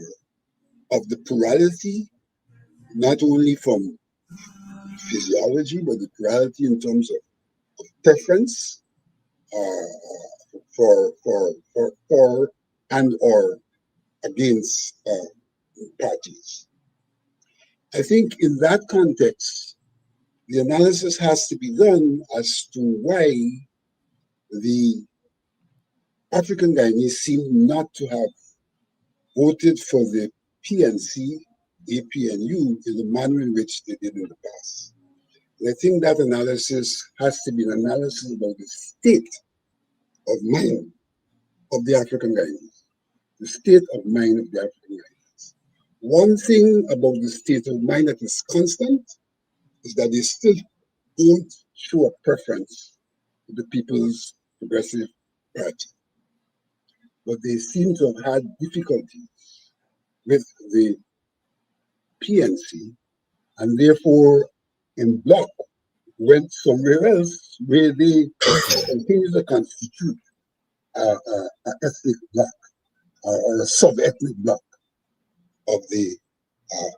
of the plurality, not only from physiology, but the plurality in terms of preference for and or against parties. I think in that context, the analysis has to be done as to why the African Guyanese seem not to have voted for the PNC, APNU in the manner in which they did in the past. And I think that analysis has to be an analysis about the state of mind of the African Guyanese, the state of mind of the African Guyanese. One thing about the state of mind that is constant is that they still don't show a preference for the People's Progressive Party. But they seem to have had difficulties with the PNC, and therefore in bloc went somewhere else where they continue to constitute an ethnic bloc or a sub-ethnic bloc of the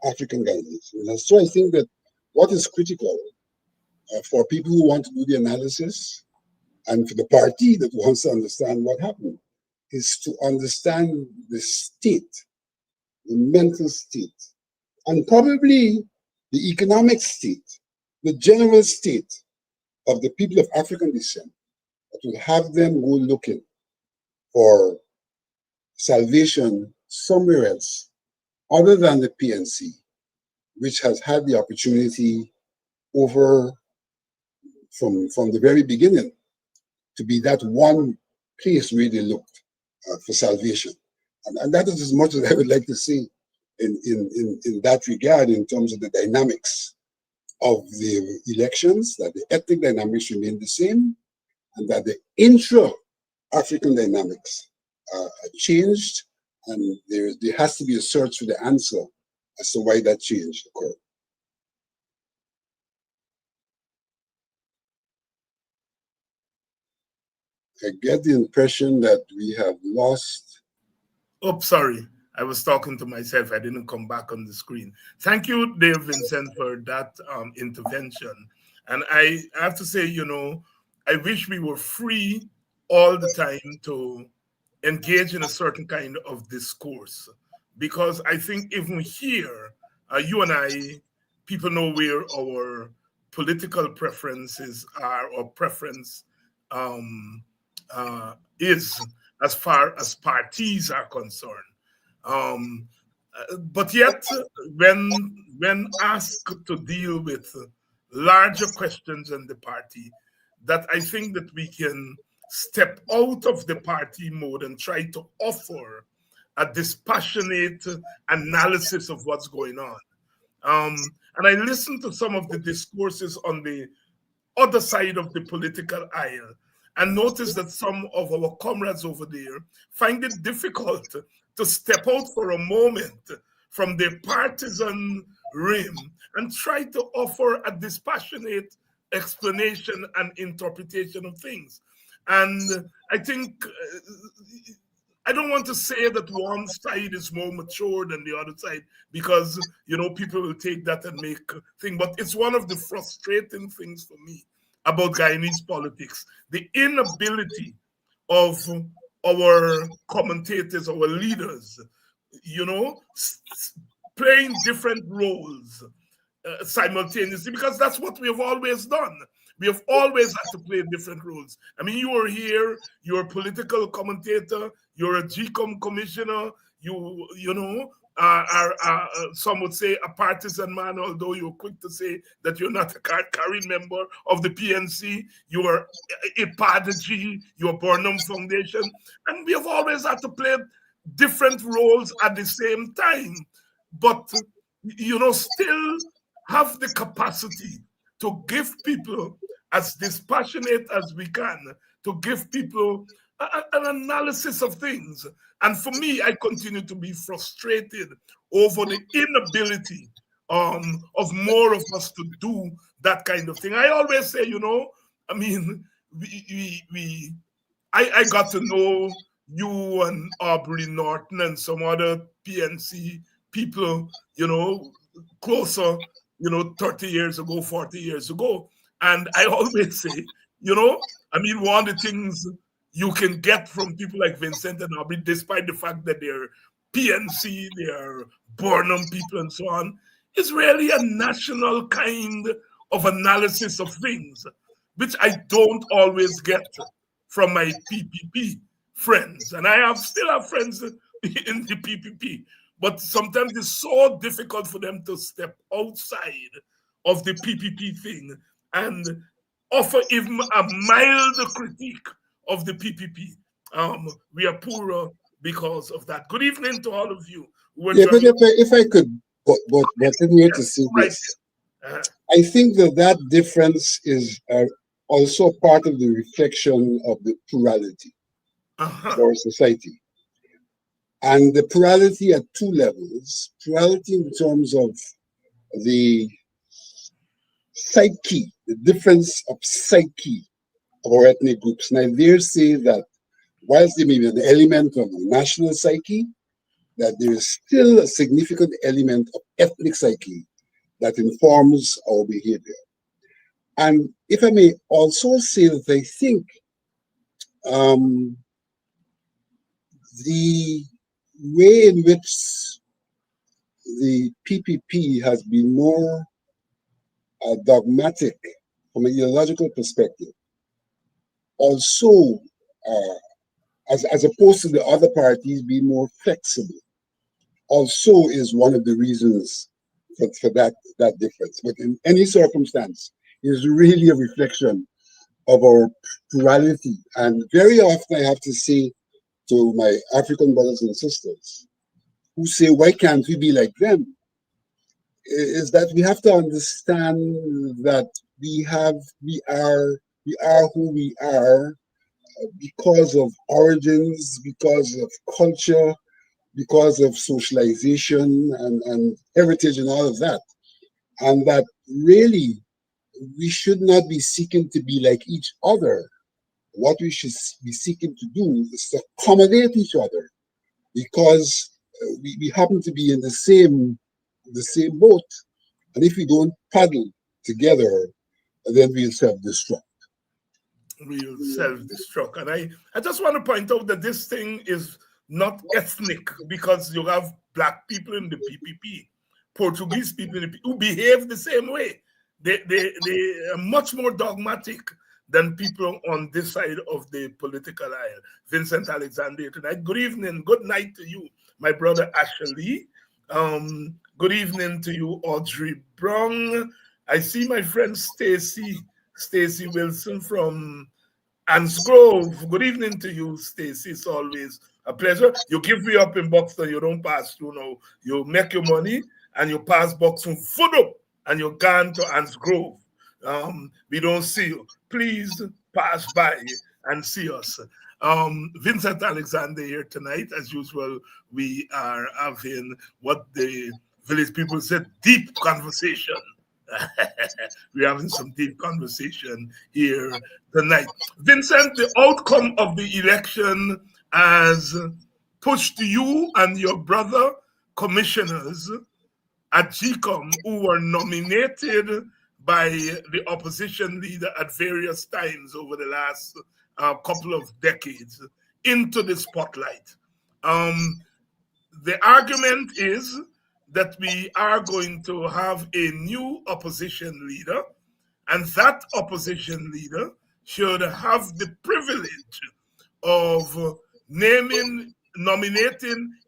African Guyanese. And so I think that what is critical for people who want to do the analysis and for the party that wants to understand what happened is to understand the state, the mental state, and probably the economic state, the general state of the people of African descent that will have them go looking for salvation somewhere else other than the PNC, which has had the opportunity over from the very beginning to be that one place where they looked for salvation. And that is as much as I would like to say in that regard, in terms of the dynamics of the elections, that the ethnic dynamics remain the same, and that the intra-African dynamics changed, and there has to be a search for the answer as to why that change occurred. I get the impression that we have lost. Oh, sorry. I was talking to myself. I didn't come back on the screen. Thank you, Dave Vincent, for that intervention. And I have to say, you know, I wish we were free all the time to engage in a certain kind of discourse, because I think even here, you and I, people know where our political preferences are, or preference is, as far as parties are concerned. But yet, when asked to deal with larger questions in the party, that I think that we can step out of the party mode and try to offer a dispassionate analysis of what's going on. And I listened to some of the discourses on the other side of the political aisle and noticed that some of our comrades over there find it difficult to step out for a moment from the partisan rim and try to offer a dispassionate explanation and interpretation of things. And I think, I don't want to say that one side is more mature than the other side, because, you know, people will take that and make a thing. But it's one of the frustrating things for me about Guyanese politics, the inability of our commentators, our leaders, you know, playing different roles simultaneously, because that's what we have always done. We have always had to play different roles. I mean, you were here, you're a political commentator, you're a GCOM commissioner, you know, some would say a partisan man, although you're quick to say that you're not a card-carrying member of the PNC. You are a Padaji, you're Burnham Foundation, and we have always had to play different roles at the same time, but, you know, still have the capacity to give people, as dispassionate as we can, to give people an analysis of things. And for me, I continue to be frustrated over the inability of more of us to do that kind of thing. I always say, you know, I mean, I got to know you and Aubrey Norton and some other PNC people, you know, closer, you know, 30 years ago, 40 years ago. And I always say, you know, I mean, one of the things you can get from people like Vincent and Aubrey, despite the fact that they're PNC, they're Burnham people and so on, is really a national kind of analysis of things, which I don't always get from my PPP friends. And I still have friends in the PPP, but sometimes it's so difficult for them to step outside of the PPP thing and offer even a mild critique of the PPP. We are poorer because of that. Good evening to all of you. Yeah, but if I could, but in here to see this, I think that difference is also part of the reflection of the plurality of our society. And the plurality at two levels: plurality in terms of the psyche, the difference of psyche of our ethnic groups. And I dare say that whilst there may be an element of the national psyche, that there is still a significant element of ethnic psyche that informs our behavior. And if I may also say that I think the way in which the PPP has been more dogmatic from an ideological perspective, also, as opposed to the other parties being more flexible, also is one of the reasons for that difference. But in any circumstance, is really a reflection of our plurality. And very often I have to say to my African brothers and sisters who say, why can't we be like them? Is that we have to understand that we are who we are because of origins, because of culture, because of socialization and heritage and all of that. And that really we should not be seeking to be like each other. What we should be seeking to do is to accommodate each other because we happen to be in the same boat. And if we don't paddle together, then we'll self-destruct. We'll self-destruct. And I just want to point out that this thing is not ethnic because you have black people in the PPP, Portuguese people in the who behave the same way. They are much more dogmatic than people on this side of the political aisle. Vincent Alexander tonight. Good evening, good night to you, my brother Ashley. Good evening to you, Audrey Brown. I see my friend Stacy Wilson from Anns Grove. Good evening to you, Stacy. It's always a pleasure. You give me up in Buxton, you don't pass through now. You make your money and you pass Buxton foot up and you're gone to Anns Grove. We don't see you. Please pass by and see us. Vincent Alexander here tonight. As usual, we are having what the village people said, deep conversation. We're having some deep conversation here tonight. Vincent, the outcome of the election has pushed you and your brother commissioners at GCOM who were nominated by the opposition leader at various times over the last couple of decades into the spotlight. The argument is that we are going to have a new opposition leader, and that opposition leader should have the privilege of nominating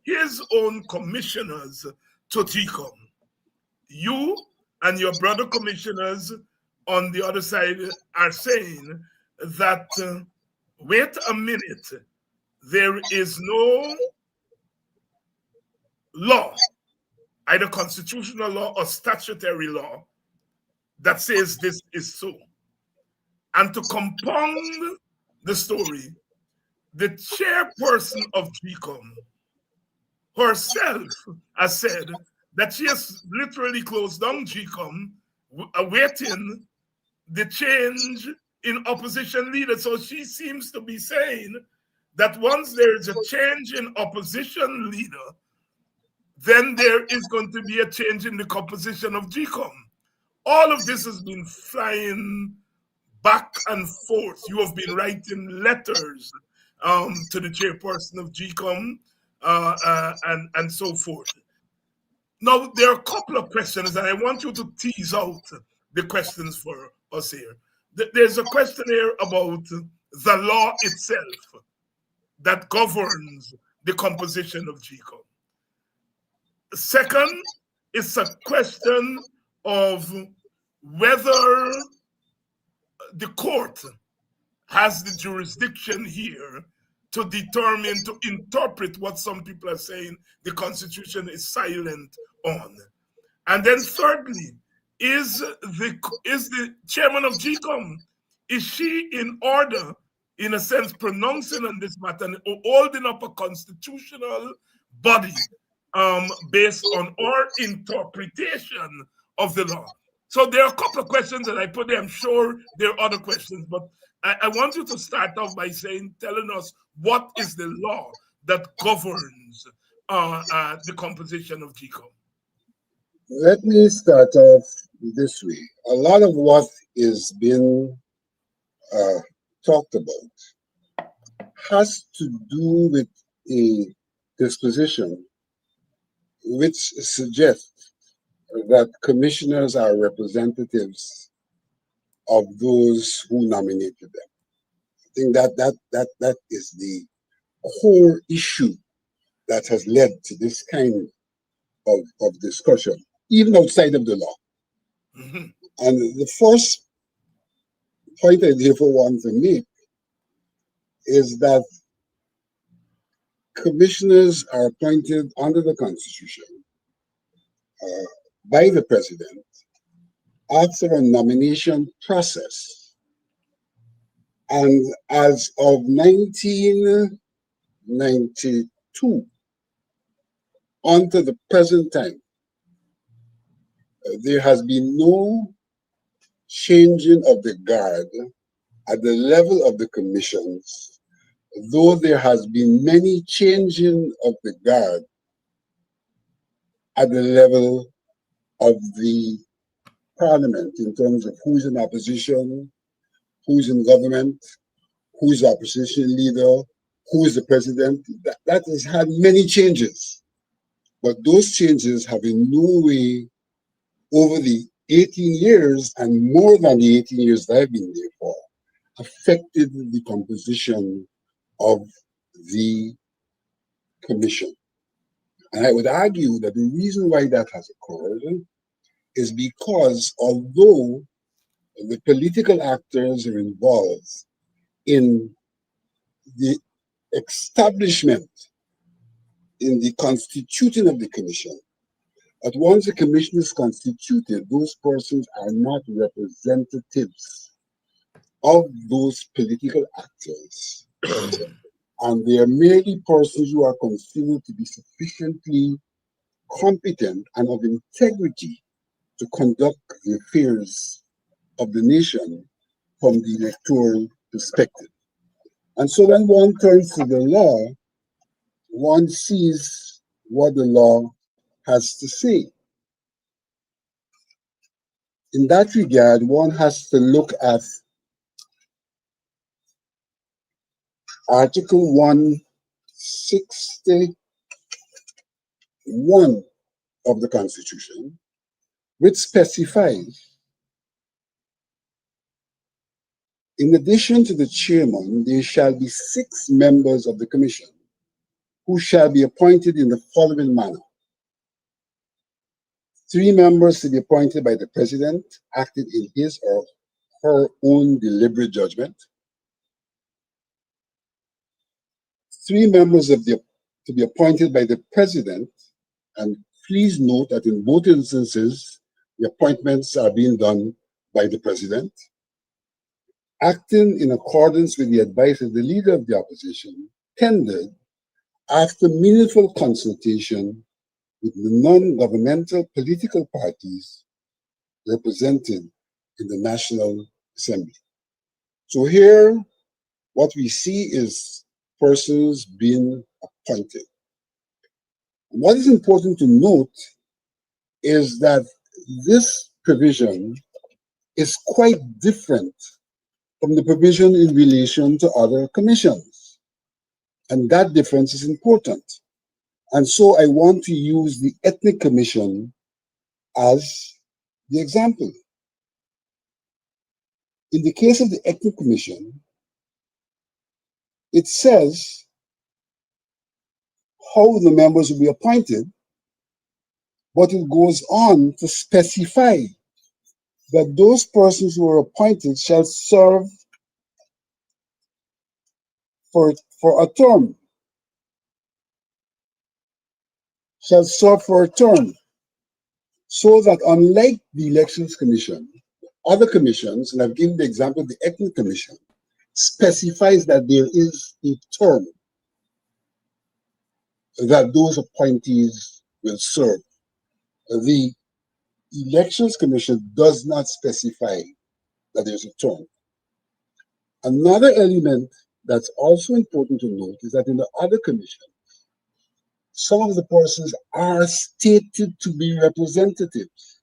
his own commissioners to GCOM. You and your brother commissioners on the other side are saying that, wait a minute, there is no law, either constitutional law or statutory law, that says this is so. And to compound the story, the chairperson of GCOM herself has said that she has literally closed down GCOM, awaiting the change in opposition leader. So she seems to be saying that once there is a change in opposition leader, then there is going to be a change in the composition of GCOM. All of this has been flying back and forth. You have been writing letters to the chairperson of GCOM and so forth. Now, there are a couple of questions, and I want you to tease out the questions for us here. There's a question here about the law itself that governs the composition of GCOM. Second, it's a question of whether the court has the jurisdiction here to determine, to interpret what some people are saying the Constitution is silent on. And then thirdly, is the chairman of GCOM, is she in order, in a sense, pronouncing on this matter and holding up a constitutional body based on our interpretation of the law? So there are a couple of questions that I put there. I'm sure there are other questions, but I want you to start off by telling us what is the law that governs the composition of GCOM. Let me start off this way. A lot of what is being talked about has to do with a disposition which suggests that commissioners are representatives of those who nominated them. I think that is the core issue that has led to this kind of discussion, even outside of the law. Mhm. And the first point I therefore want to make is that commissioners are appointed under the Constitution by the president after a nomination process. And as of 1992, unto the present time, there has been no changing of the guard at the level of the commissions, though there has been many changing of the guard at the level of the parliament in terms of who's in opposition, who's in government, who's the opposition leader, who is the president. That has had many changes. But those changes have in no way, over the 18 years and more than the 18 years that I've been there for, affected the composition of the commission. And I would argue that the reason why that has occurred is because although the political actors are involved in the establishment, in the constituting of the commission, that once the commission is constituted, those persons are not representatives of those political actors. And they are merely persons who are considered to be sufficiently competent and of integrity to conduct the affairs of the nation from the electoral perspective. And so when one turns to the law, one sees what the law has to say. In that regard, one has to look at Article 161 of the Constitution, which specifies, in addition to the chairman, there shall be 6 members of the commission who shall be appointed in the following manner. 3 members to be appointed by the president, acting in his or her own deliberate judgment. 3 members to be appointed by the president, and please note that in both instances, the appointments are being done by the president, acting in accordance with the advice of the leader of the opposition, tendered after meaningful consultation with the non-governmental political parties represented in the National Assembly. So here, what we see is persons being appointed. What is important to note is that this provision is quite different from the provision in relation to other commissions. And that difference is important. And so I want to use the Ethnic Commission as the example. In the case of the Ethnic Commission, it says how the members will be appointed, but it goes on to specify that those persons who are appointed shall serve for a term. Shall serve for a term. So that unlike the Elections Commission, other commissions, and I've given the example of the Ethnic Commission, specifies that there is a term that those appointees will serve. The Elections Commission does not specify that there's a term. Another element that's also important to note is that in the other commission, some of the persons are stated to be representatives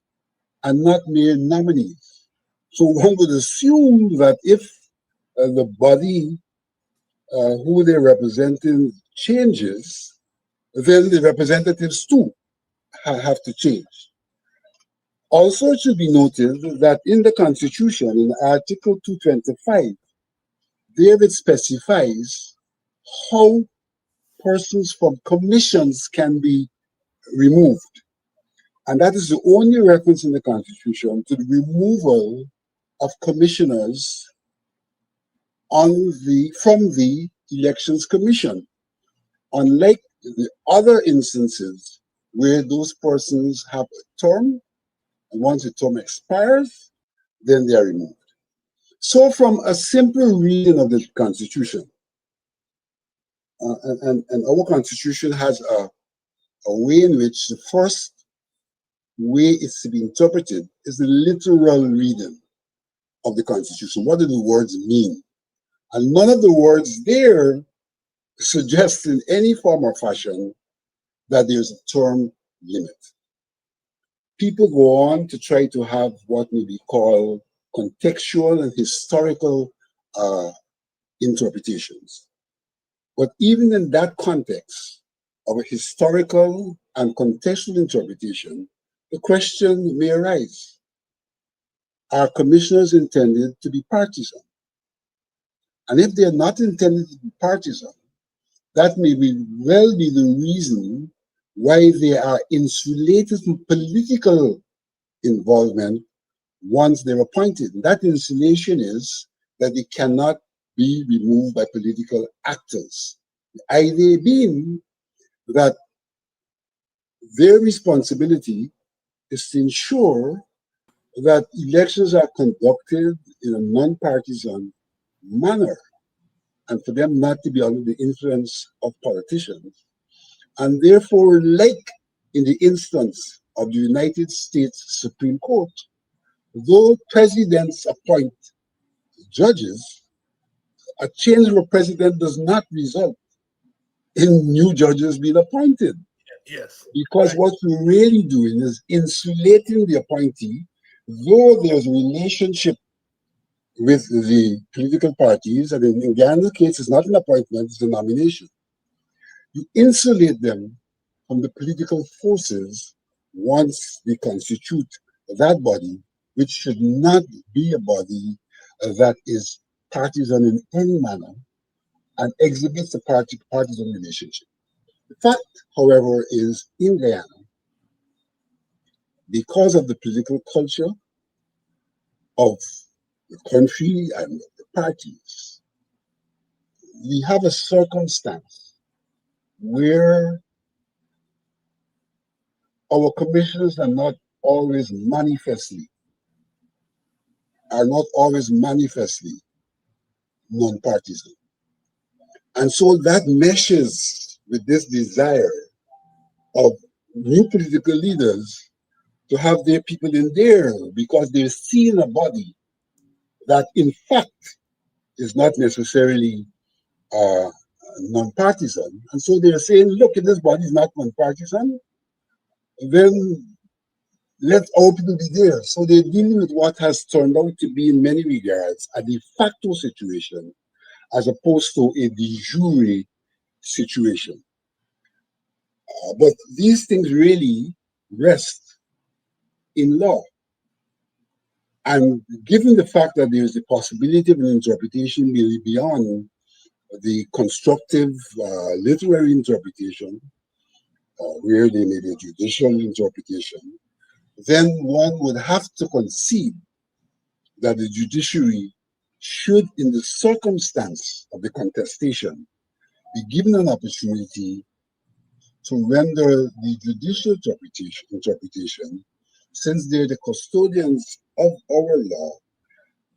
and not mere nominees. So one would assume that if the body who they're representing changes, then the representatives too have to change. Also, it should be noted that in the Constitution, in Article 225, there it specifies how persons from commissions can be removed. And that is the only reference in the Constitution to the removal of commissioners from the Elections Commission. Unlike the other instances where those persons have a term, and once the term expires, then they are removed. So from a simple reading of the Constitution, and our Constitution has a way in which the first way it's to be interpreted is the literal reading of the Constitution. What do the words mean? And none of the words there suggest in any form or fashion that there's a term limit. People go on to try to have what may be called contextual and historical interpretations. But even in that context of a historical and contextual interpretation, the question may arise: are commissioners intended to be partisan? And if they are not intended to be partisan, that may well be the reason why they are insulated from political involvement once they're appointed. And that insulation is that they cannot be removed by political actors. The idea being that their responsibility is to ensure that elections are conducted in a non-partisan manner, and for them not to be under the influence of politicians. And therefore, like in the instance of the United States Supreme Court, though presidents appoint judges, a change of a president does not result in new judges being appointed. Yes. Because Right. what you're really doing is insulating the appointee, though there's a relationship with the political parties, and in Guyana's case, it's not an appointment, it's a nomination. You insulate them from the political forces once they constitute that body, which should not be a body that is partisan in any manner and exhibits a partisan relationship. The fact, however, is in Guyana, because of the political culture of the country and the parties, we have a circumstance where our commissioners are not always manifestly non-partisan. And so that meshes with this desire of new political leaders to have their people in there because they're seeing a body that in fact is not necessarily non-partisan. And so they're saying, look, if this body is not non-partisan, then let our people be there. So they're dealing with what has turned out to be in many regards a de facto situation as opposed to a de jure situation. But these things really rest in law. And given the fact that there is the possibility of an interpretation really beyond the constructive literary interpretation, where there may be a judicial interpretation, then one would have to concede that the judiciary should, in the circumstance of the contestation, be given an opportunity to render the judicial interpretation, since they're the custodians of our law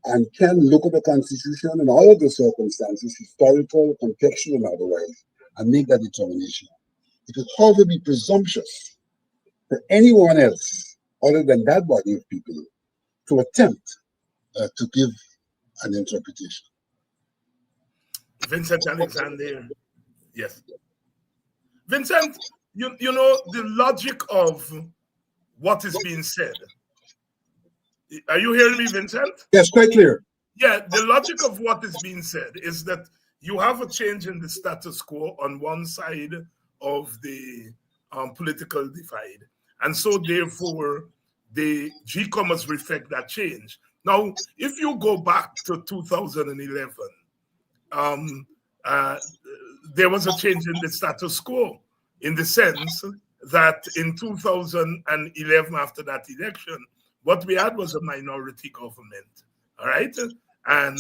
and can look at the Constitution and all of the circumstances, historical, contextual, and otherwise, and make that determination. It would hardly be presumptuous for anyone else other than that body of people to attempt to give an interpretation. Vincent Alexander, yes. Vincent, you know the logic of what is being said. Are you hearing me, Vincent? Yes, quite clear. Yeah, the logic of what is being said is that you have a change in the status quo on one side of the political divide. And so therefore, the GCOM must reflect that change. Now, if you go back to 2011, there was a change in the status quo in the sense that in 2011, after that election, what we had was a minority government, all right? And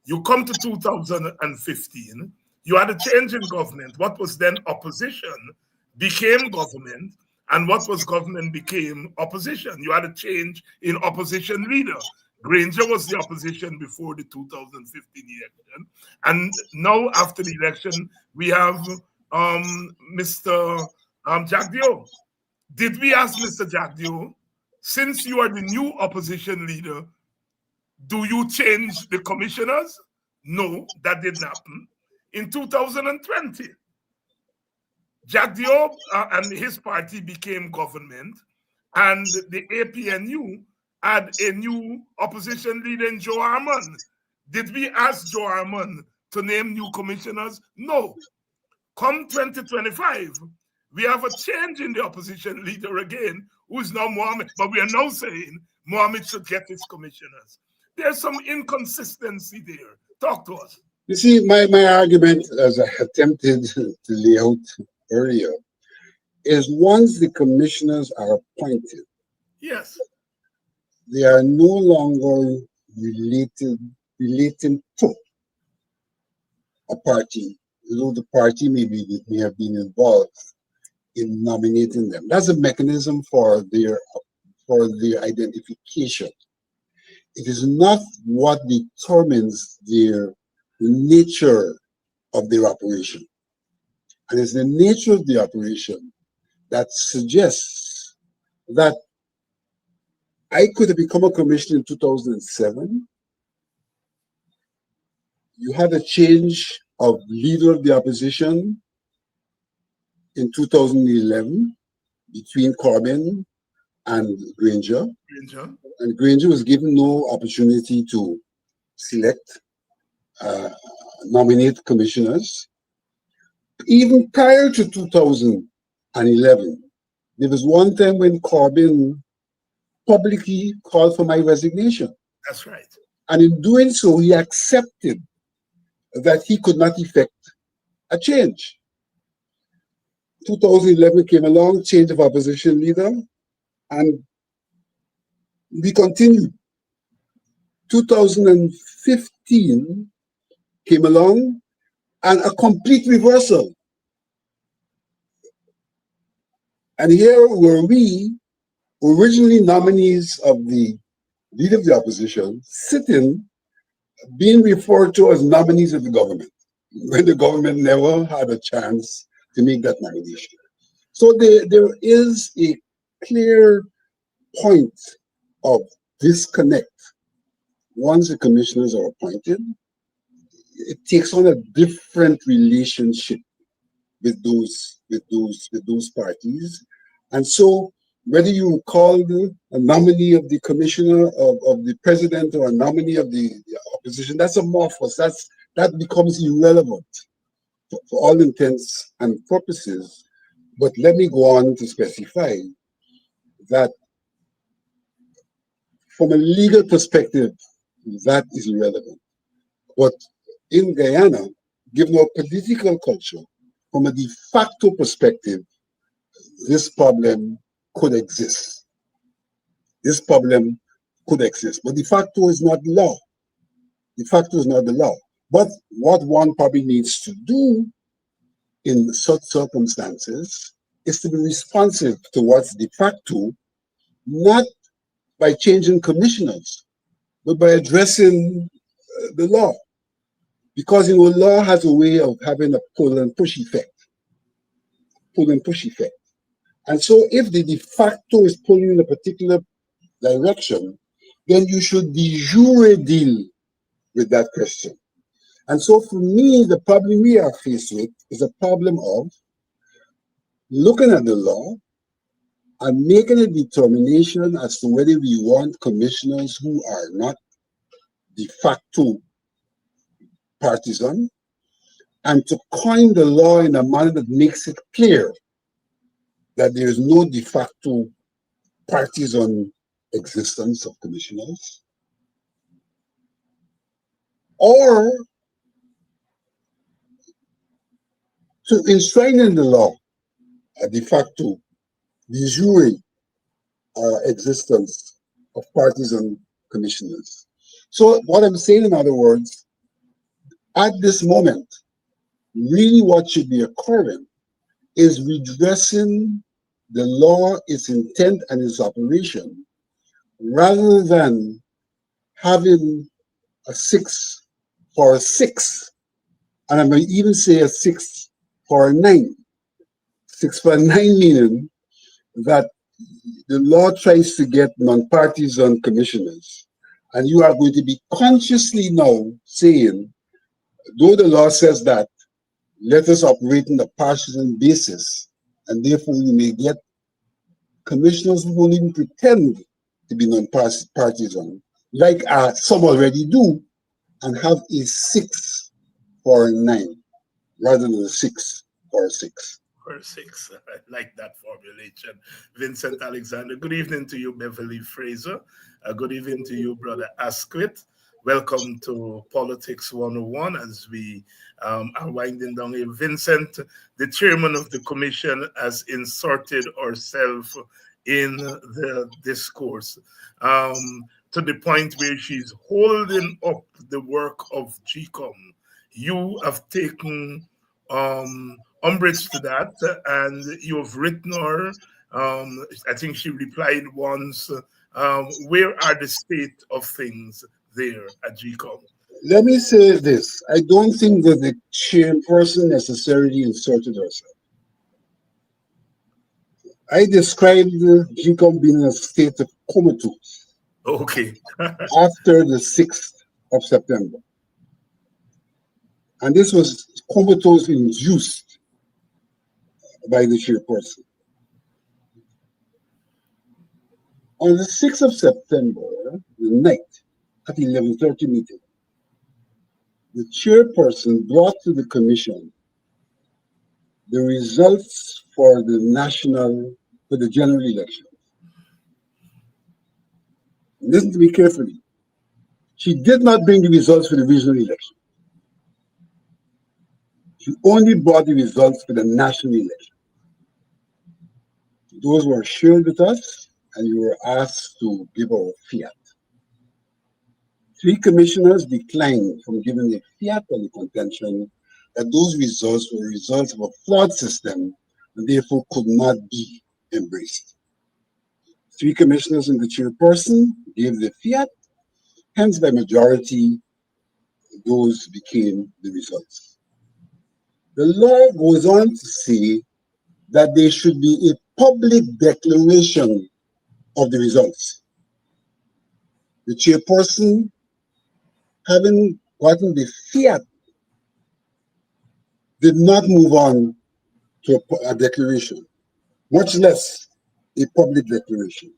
you come to 2015, you had a change in government. What was then opposition became government, and what was government became opposition. You had a change in opposition leader. Granger was the opposition before the 2015 election. And now after the election, we have Mr. Jagdeo. Did we ask Mr. Jagdeo, since you are the new opposition leader, do you change the commissioners? No, that didn't happen. In 2020, Jagdeo and his party became government, and the APNU had a new opposition leader in Joe Harmon. Did we ask Joe Harmon to name new commissioners? No. Come 2025, we have a change in the opposition leader again, who is now Mohammed, but we are now saying Mohammed should get his commissioners. There's some inconsistency there. Talk to us. You see, my argument, as I attempted to lay out earlier, is once the commissioners are appointed, yes, they are no longer relating to a party, though the party may have been involved in nominating them. That's a mechanism for their identification. It is not what determines the nature of their operation. And it's the nature of the operation that suggests that I could have become a commissioner in 2007. You had a change of leader of the opposition in 2011 between Corbyn and Granger. And Granger was given no opportunity to select, nominate commissioners. Even prior to 2011, there was one time when Corbyn publicly called for my resignation. That's right. And in doing so, he accepted that he could not effect a change. 2011 came along, change of opposition leader, and we continued. 2015 came along, and a complete reversal. And here were we, originally nominees of the leader of the opposition, sitting, being referred to as nominees of the government, when the government never had a chance to make that nomination. So there is a clear point of disconnect. Once the commissioners are appointed, it takes on a different relationship with those parties. And so whether you call a nominee of the commissioner of the president or a nominee of the opposition, that's amorphous. That becomes irrelevant for all intents and purposes. But let me go on to specify that from a legal perspective, that is irrelevant. But in Guyana, given our political culture, from a de facto perspective, this problem could exist. This problem could exist. But de facto is not law. De facto is not the law. But what one probably needs to do in such circumstances is to be responsive to what's de facto, not by changing commissioners, but by addressing the law. Because law has a way of having a pull and push effect. Pull and push effect. And so if the de facto is pulling in a particular direction, then you should de jure deal with that question. And so for me, the problem we are faced with is a problem of looking at the law and making a determination as to whether we want commissioners who are not de facto partisan, and to coin the law in a manner that makes it clear that there is no de facto partisan existence of commissioners, or to enshrine in the law a de facto, de jure existence of partisan commissioners. So what I'm saying, in other words, at this moment, really what should be occurring is redressing the law, its intent, and its operation, rather than having a 6 for a 6, and I may even say a 6 for a 9. 6 for a 9 meaning that the law tries to get non-partisan commissioners, and you are going to be consciously now saying, though the law says that, let us operate on a partisan basis, and therefore we may get commissioners who won't even pretend to be non-partisan, like some already do, and have a 6 for a 9 rather than a 6 for a 6. For 6, I like that formulation. Vincent Alexander, good evening to you, Beverly Fraser. Good evening to you, Brother Asquith. Welcome to Politics 101 as we are winding down here. Vincent, the chairman of the commission, has inserted herself in the discourse to the point where she's holding up the work of GCOM. You have taken umbrage to that, and you have written her. I think she replied once, where are the state of things there at GCOM? Let me say this. I don't think that the chairperson necessarily inserted herself. I described GCOM being in a state of comatose. Okay. After the 6th of September. And this was comatose induced by the chairperson. On the 6th of September, the night, at 11:30 meeting, the chairperson brought to the commission the results for the general election. Listen to me carefully. She did not bring the results for the regional election. She only brought the results for the national election. Those were shared with us, and you were asked to give our fiat. 3 commissioners declined from giving a fiat on the contention that those results were results of a flawed system and therefore could not be embraced. 3 commissioners and the chairperson gave the fiat, hence by majority, those became the results. The law goes on to say that there should be a public declaration of the results. The chairperson, having gotten the fiat, did not move on to a declaration, much less a public declaration.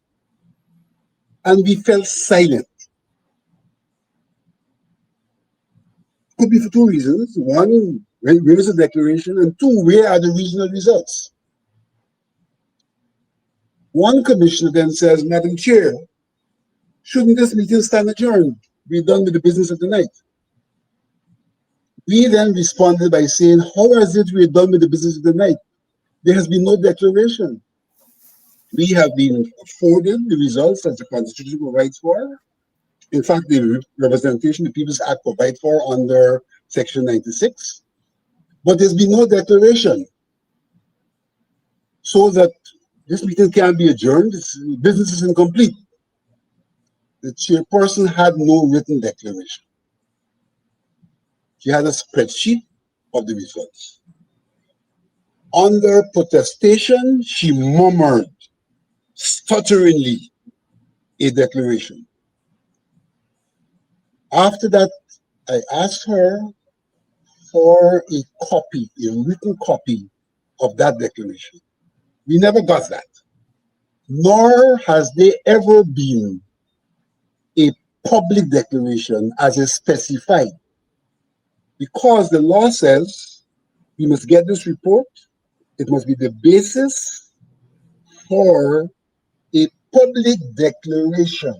And we fell silent. Could be for 2 reasons. One, where is the declaration? And 2, where are the regional results? One commissioner then says, Madam Chair, shouldn't this meeting stand adjourned? We're done with the business of the night. We then responded by saying, how is it we're done with the business of the night? There has been no declaration. We have been afforded the results that the Constitution provides for. In fact, the representation the People's Act provides for under Section 96. But there's been no declaration. So that this meeting can't be adjourned, business is incomplete. The chairperson had no written declaration. She had a spreadsheet of the results. Under protestation, she murmured stutteringly a declaration. After that, I asked her for a copy, a written copy of that declaration. We never got that. Nor has there ever been a public declaration as is specified. Because the law says We must get this report. It must be the basis for a public declaration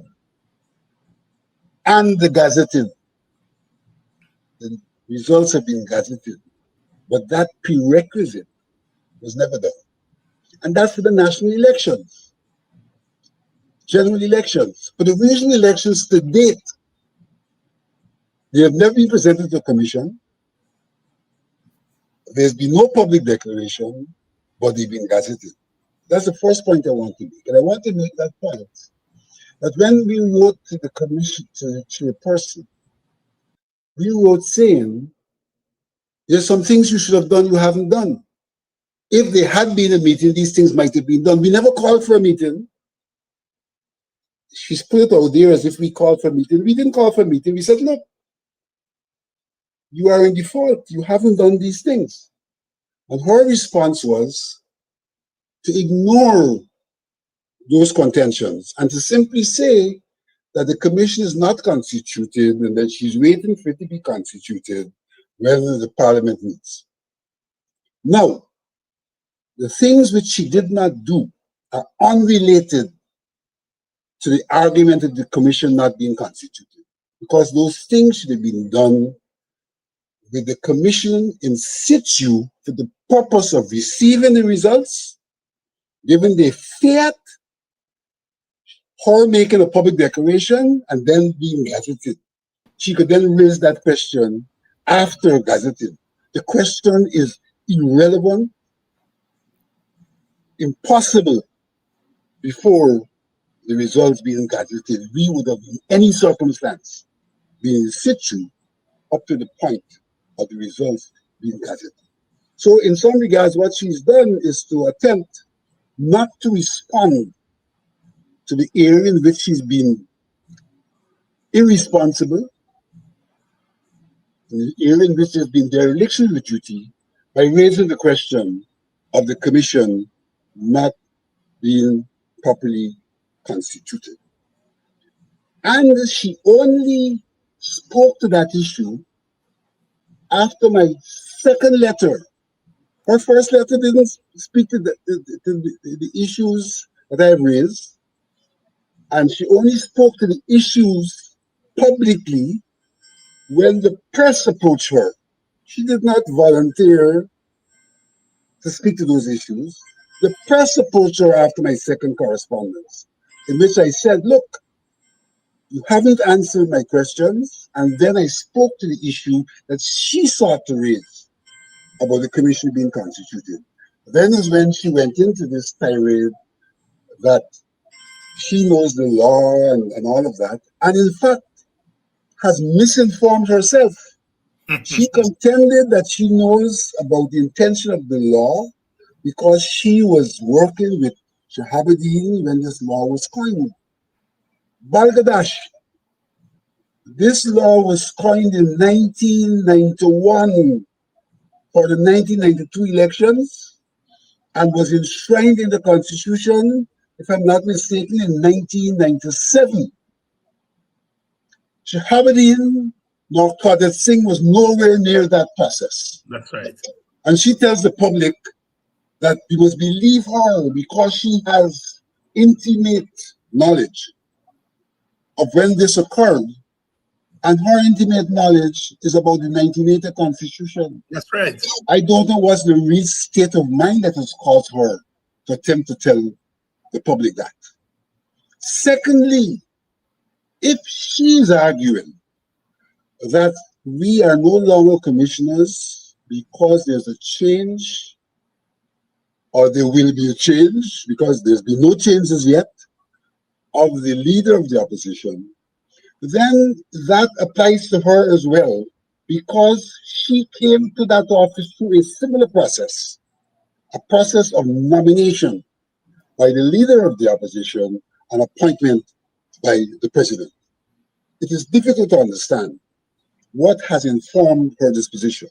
and the gazetting. The results have been gazetted, but that prerequisite was never done. And that's for the national elections, general elections. For the regional elections to date, they have never been presented to the commission. There's been no public declaration, but they've been gazetted. That's the first point I want to make. And I want to make that point that when we wrote to the commission, to the chairperson, we wrote saying, there's some things you should have done you haven't done. If there had been a meeting, these things might have been done. We never called for a meeting. She's put it out there as if we called for a meeting. We didn't call for a meeting. We said, look, you are in default. You haven't done these things. And her response was to ignore those contentions and to simply say that the commission is not constituted and that she's waiting for it to be constituted whether the parliament meets. Now, the things which she did not do are unrelated to the argument of the commission not being constituted, because those things should have been done with the commission in situ for the purpose of receiving the results, giving the fiat, her making a public declaration, and then being gazetted. She could then raise that question after gazetting. The question is irrelevant, impossible before the results being gazetted. We would have, in any circumstance, been in situ up to the point of the results being gazetted. So in some regards, what she's done is to attempt not to respond to the area in which she's been irresponsible, in the area in which there's been dereliction of the duty, by raising the question of the commission not being properly constituted. And she only spoke to that issue after my second letter. Her first letter didn't speak to the issues that I've raised, and she only spoke to the issues publicly when the press approached her. She did not volunteer to speak to those issues. The press approached her after my second correspondence, in which I said, look, you haven't answered my questions. And then I spoke to the issue that she sought to raise about the commission being constituted. Then is when she went into this tirade that she knows the law and all of that, and in fact has misinformed herself. She contended that she knows about the intention of the law because she was working with Shahabadin when this law was coined. Balgadash, this law was coined in 1991 for the 1992 elections and was enshrined in the Constitution, if I'm not mistaken, in 1997. Shahabadin nor Qadat Singh was nowhere near that process. That's right. And she tells the public that we must believe her because she has intimate knowledge of when this occurred. And her intimate knowledge is about the 1980 Constitution. That's right. I don't know what's the real state of mind that has caused her to attempt to tell the public that. Secondly, if she's arguing that we are no longer commissioners because there's a change, or there will be a change, because there's been no changes yet, of the leader of the opposition, then that applies to her as well, because she came to that office through a similar process, a process of nomination by the leader of the opposition and appointment by the president. It is difficult to understand what has informed her disposition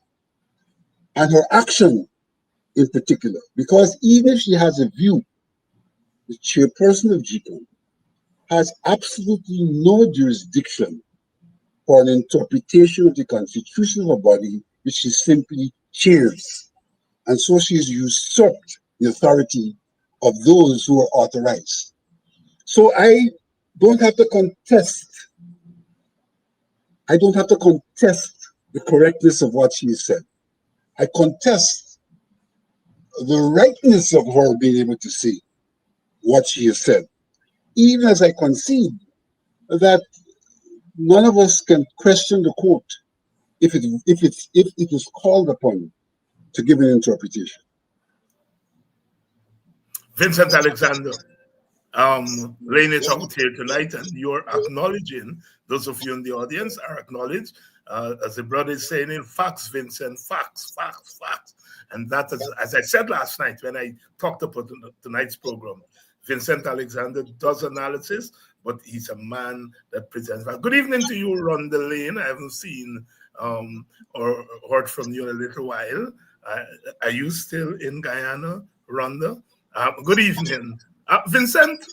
and her action in particular, because even if she has a view, the chairperson of GCOM has absolutely no jurisdiction for an interpretation of the constitution of a body which she simply chairs. And so she's usurped the authority of those who are authorized. So I don't have to contest. I don't have to contest the correctness of what she said. I contest the rightness of her being able to say what she has said, even as I concede that none of us can question the court if it is called upon to give an interpretation. Vincent Alexander, laying it out here tonight, and you're acknowledging, those of you in the audience are acknowledged, as the brother is saying, in facts, Vincent, facts, facts, facts. And that is, as I said last night when I talked about tonight's program, Vincent Alexander does analysis, but he's a man that presents. Good evening to you, Rhonda Lane. I haven't seen or heard from you in a little while. Are you still in Guyana, Rhonda? Good evening. Vincent,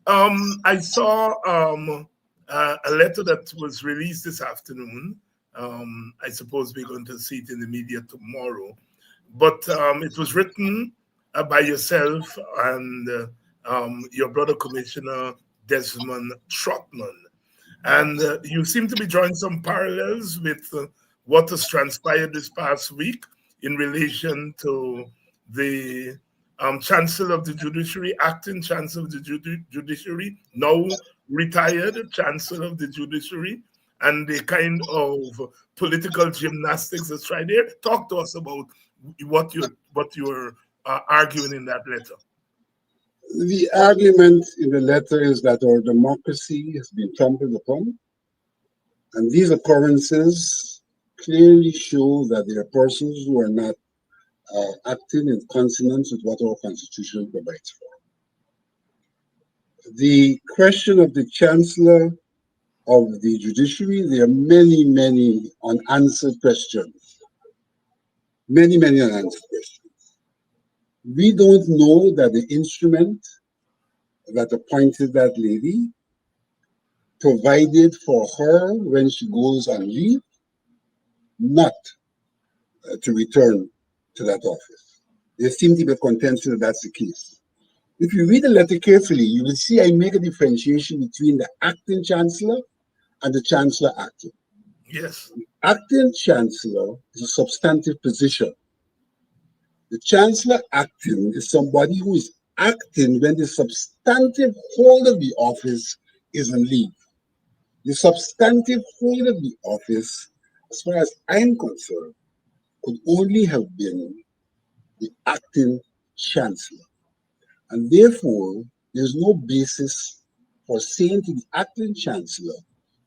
I saw a letter that was released this afternoon. I suppose we're going to see it in the media tomorrow. But it was written by yourself and your brother Commissioner Desmond Trotman. And you seem to be drawing some parallels with what has transpired this past week in relation to the Chancellor of the Judiciary, acting Chancellor of the Judiciary, now retired Chancellor of the Judiciary, and the kind of political gymnastics that's right there. Talk to us about what you're arguing in that letter. The argument in the letter is that our democracy has been trampled upon, and these occurrences clearly show that there are persons who are not acting in consonance with what our Constitution provides for. The question of the Chancellor of the Judiciary, there are many, many unanswered questions. Many, many unanswered questions. We don't know that the instrument that appointed that lady provided for her when she goes on leave not to return to that office. There seems to be a contention that that's the case. If you read the letter carefully, you will see I make a differentiation between the acting chancellor and the chancellor acting. Yes. The acting chancellor is a substantive position. The chancellor acting is somebody who is acting when the substantive holder of the office is on leave. The substantive holder of the office, as far as I'm concerned, could only have been the acting chancellor. And therefore, there's no basis for saying to the acting chancellor,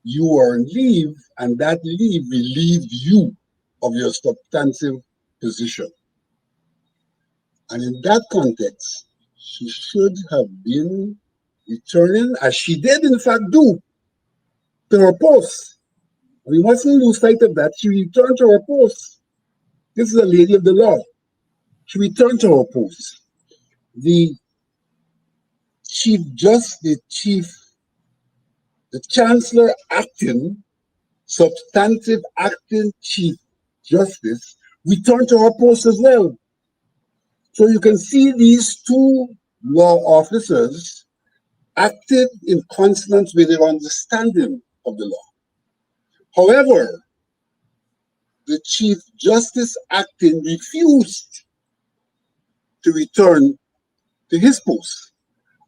you are on leave, and that leave relieved you of your substantive position. And in that context, she should have been returning, as she did in fact do, to her post. We mustn't lose sight of that. She returned to her post. This is a lady of the law. She returned to her post. The chancellor acting, substantive acting chief justice, returned to her post as well. So you can see these two law officers acted in consonance with their understanding of the law. However, the Chief Justice acting refused to return to his post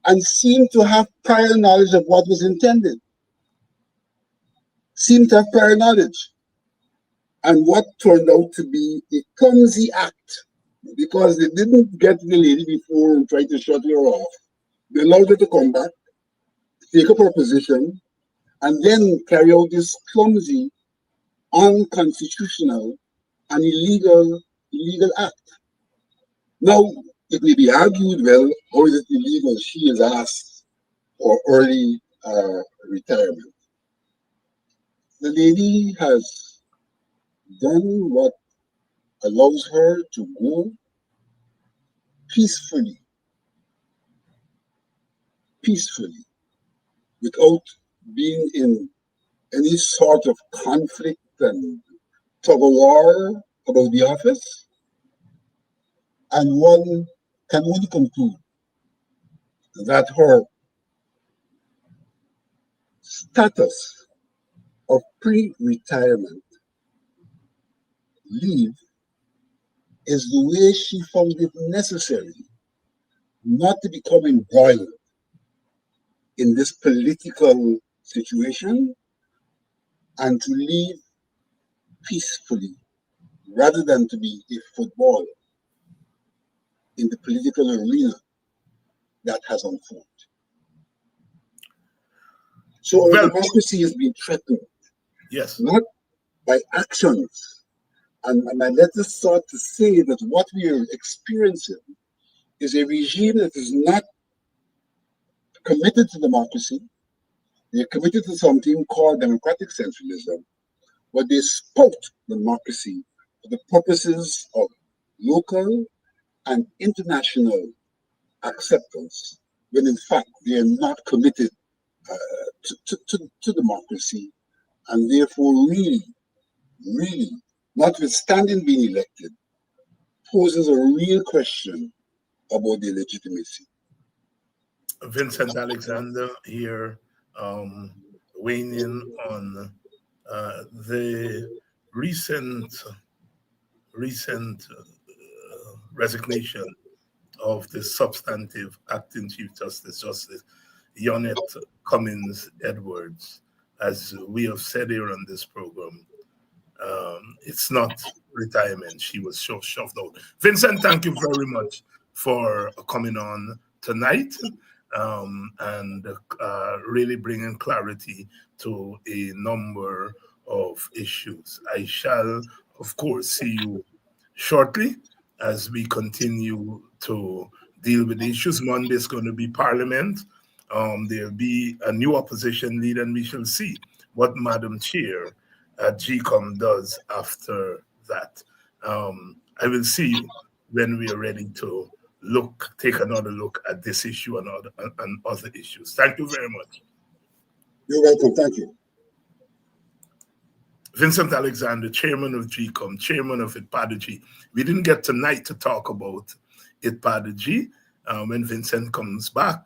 and seemed to have prior knowledge of what was intended. Seemed to have prior knowledge. And what turned out to be a clumsy act, because they didn't get the lady before and try to shut her off. They allowed her to come back, take up her position, and then carry out this clumsy, unconstitutional, and illegal act. Now, it may be argued, well, how is it illegal? She is asked for early retirement. The lady has done what allows her to go peacefully, without being in any sort of conflict and tug of war about the office. And one can only conclude that her status of pre-retirement leave is the way she found it necessary not to become embroiled in this political situation and to leave peacefully rather than to be a football in the political arena that has unfolded. So our democracy is being threatened, yes, not by actions. And I let us start to say that what we are experiencing is a regime that is not committed to democracy. They're committed to something called democratic centralism, but they spout democracy for the purposes of local and international acceptance, when in fact they are not committed to democracy, and therefore really, notwithstanding being elected, poses a real question about their legitimacy. Vincent Alexander here, weighing in on the recent resignation of the substantive acting Chief Justice Yonette Cummins Edwards. As we have said here on this program, it's not retirement. She was shoved out. Vincent, thank you very much for coming on tonight and really bringing clarity to a number of issues. I shall, of course, see you shortly as we continue to deal with issues. Monday is going to be Parliament. There'll be a new opposition leader, and we shall see what Madam Chair at GCOM does after that. I will see you when we are ready to take another look at this issue and other issues. Thank you very much. You're welcome. Thank you. Vincent Alexander, chairman of GCOM, chairman of ITPADG. We didn't get tonight to talk about ITPADG. When Vincent comes back,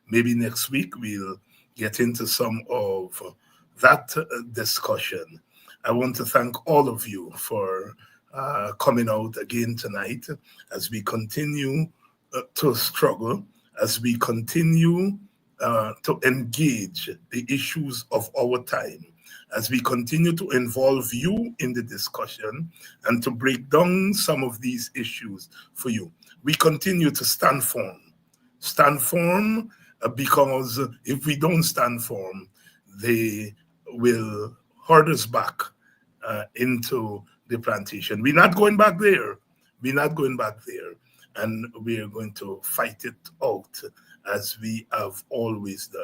maybe next week, we'll get into some of that discussion. I want to thank all of you for coming out again tonight as we continue to struggle, as we continue to engage the issues of our time, as we continue to involve you in the discussion and to break down some of these issues for you. We continue to stand firm. Stand firm because if we don't stand firm, they will herd us back into the plantation. We're not going back there. We're not going back there. And we are going to fight it out as we have always done.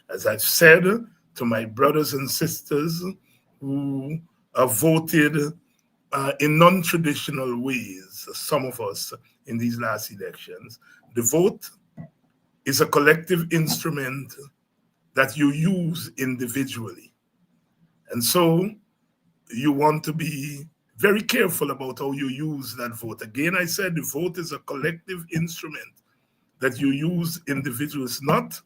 As I've said to my brothers and sisters who have voted in non-traditional ways, some of us in these last elections, the vote is a collective instrument that you use individually. And so you want to be very careful about how you use that vote. Again, I said the vote is a collective instrument that you use individually. It's not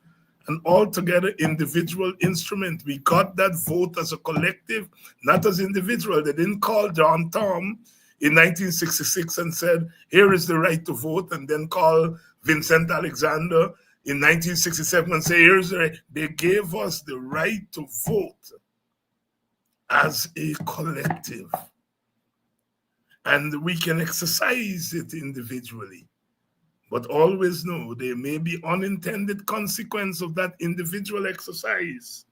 an altogether individual instrument. We got that vote as a collective, not as individual. They didn't call John Tom in 1966 and said, here is the right to vote, and then call Vincent Alexander in 1967 and say, here's the right. They gave us the right to vote as a collective. And we can exercise it individually, but always know there may be unintended consequence of that individual exercise.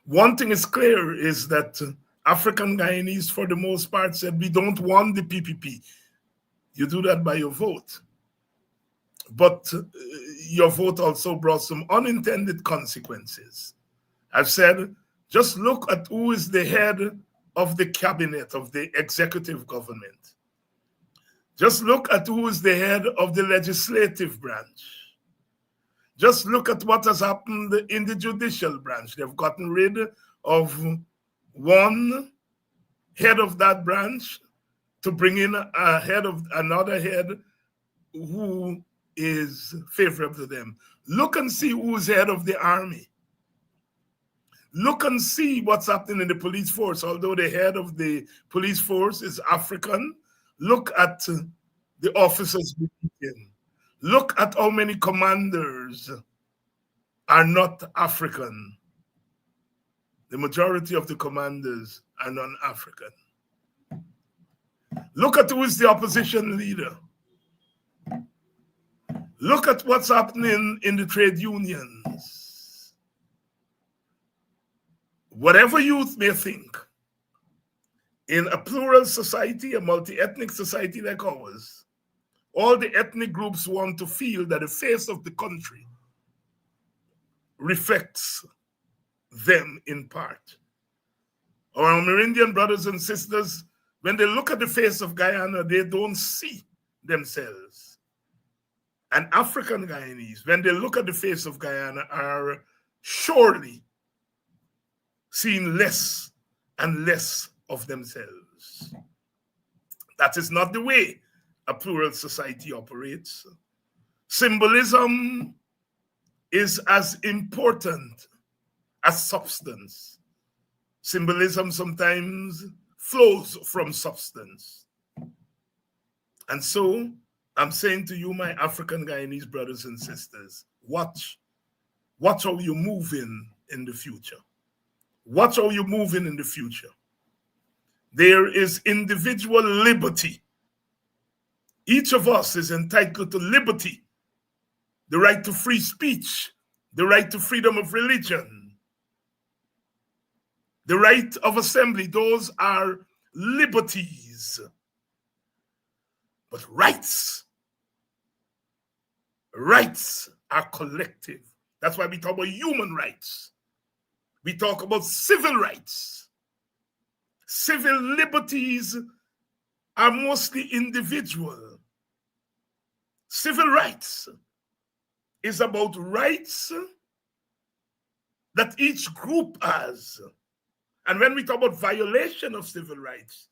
One thing is clear is that African Guyanese, for the most part, said, we don't want the PPP. You do that by your vote. But your vote also brought some unintended consequences. I've said, just look at who is the head of the cabinet, of the executive government. Just look at who is the head of the legislative branch. Just look at what has happened in the judicial branch. They've gotten rid of one head of that branch to bring in a head of another head who is favorable to them. Look and see who's head of the army. Look and see what's happening in the police force. Although the head of the police force is African, look at the officers. Look at how many commanders are not African. The majority of the commanders are non-African. Look at who is the opposition leader. Look at what's happening in the trade unions. Whatever youth may think, in a plural society, a multi-ethnic society like ours, all the ethnic groups want to feel that the face of the country reflects them in part. Our Amerindian brothers and sisters, when they look at the face of Guyana, they don't see themselves. And African Guyanese, when they look at the face of Guyana, are surely seeing less and less of themselves. That is not the way a plural society operates. Symbolism is as important as substance. Symbolism sometimes flows from substance. And so I'm saying to you, my African Guyanese brothers and sisters, watch how you move in the future. Watch how you move in the future. There is individual liberty. Each of us is entitled to liberty, the right to free speech, the right to freedom of religion, the right of assembly. Those are liberties. But rights are collective. That's why we talk about human rights. We talk about civil rights. Civil liberties are mostly individual. Civil rights is about rights that each group has. And when we talk about violation of civil rights,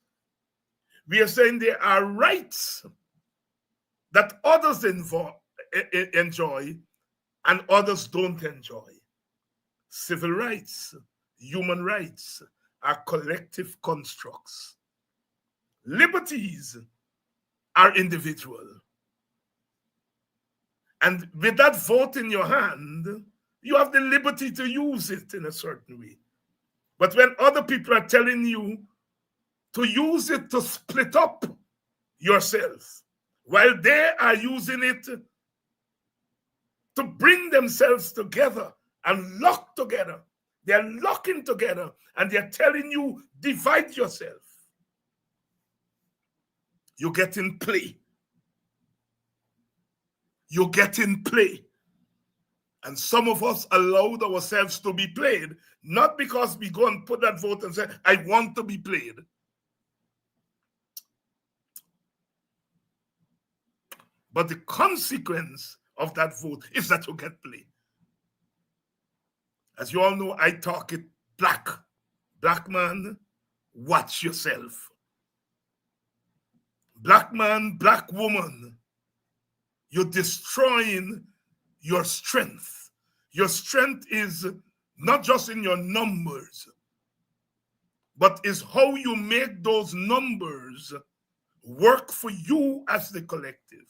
we are saying there are rights that others enjoy and others don't enjoy. Civil rights, human rights are collective constructs. Liberties are individual. And with that vote in your hand, you have the liberty to use it in a certain way. But when other people are telling you to use it to split up yourself, while they are using it to bring themselves together and lock together, they're locking together and they're telling you, divide yourself. You get in play. You get in play. And some of us allowed ourselves to be played, not because we go and put that vote and say, I want to be played. But the consequence of that vote is that you get played. As you all know, I talk it black. Black man, watch yourself. Black man, black woman, you're destroying your strength. Your strength is not just in your numbers, but is how you make those numbers work for you as the collective.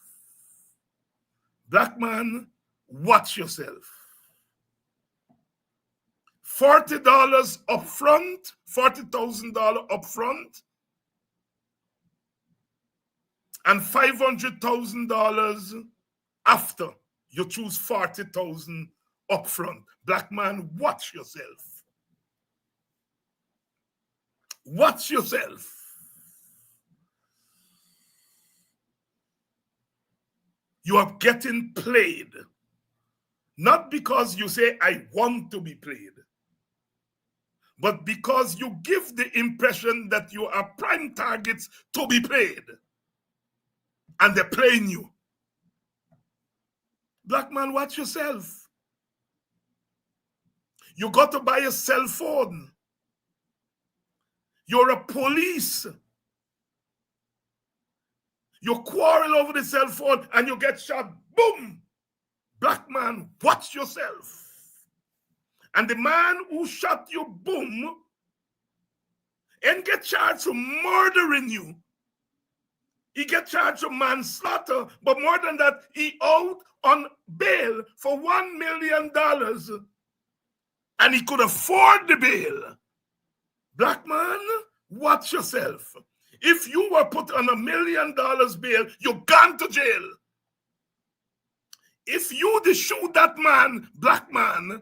Black man, watch yourself. $40 up front, $40,000 up front, and $500,000 after you choose $40,000 up front. Black man, watch yourself. Watch yourself. You are getting played. Not because you say, I want to be played, but because you give the impression that you are prime targets to be played. And they're playing you. Black man, watch yourself. You got to buy a cell phone. You're a police. You quarrel over the cell phone and you get shot. Boom! Black man, watch yourself. And the man who shot you, boom, and get charged for murdering you. He get charged for manslaughter, but more than that, he out on bail for $1 million. And he could afford the bail. Black man, watch yourself. If you were put on $1 million bail, you're gone to jail. If you did shoot that man, black man,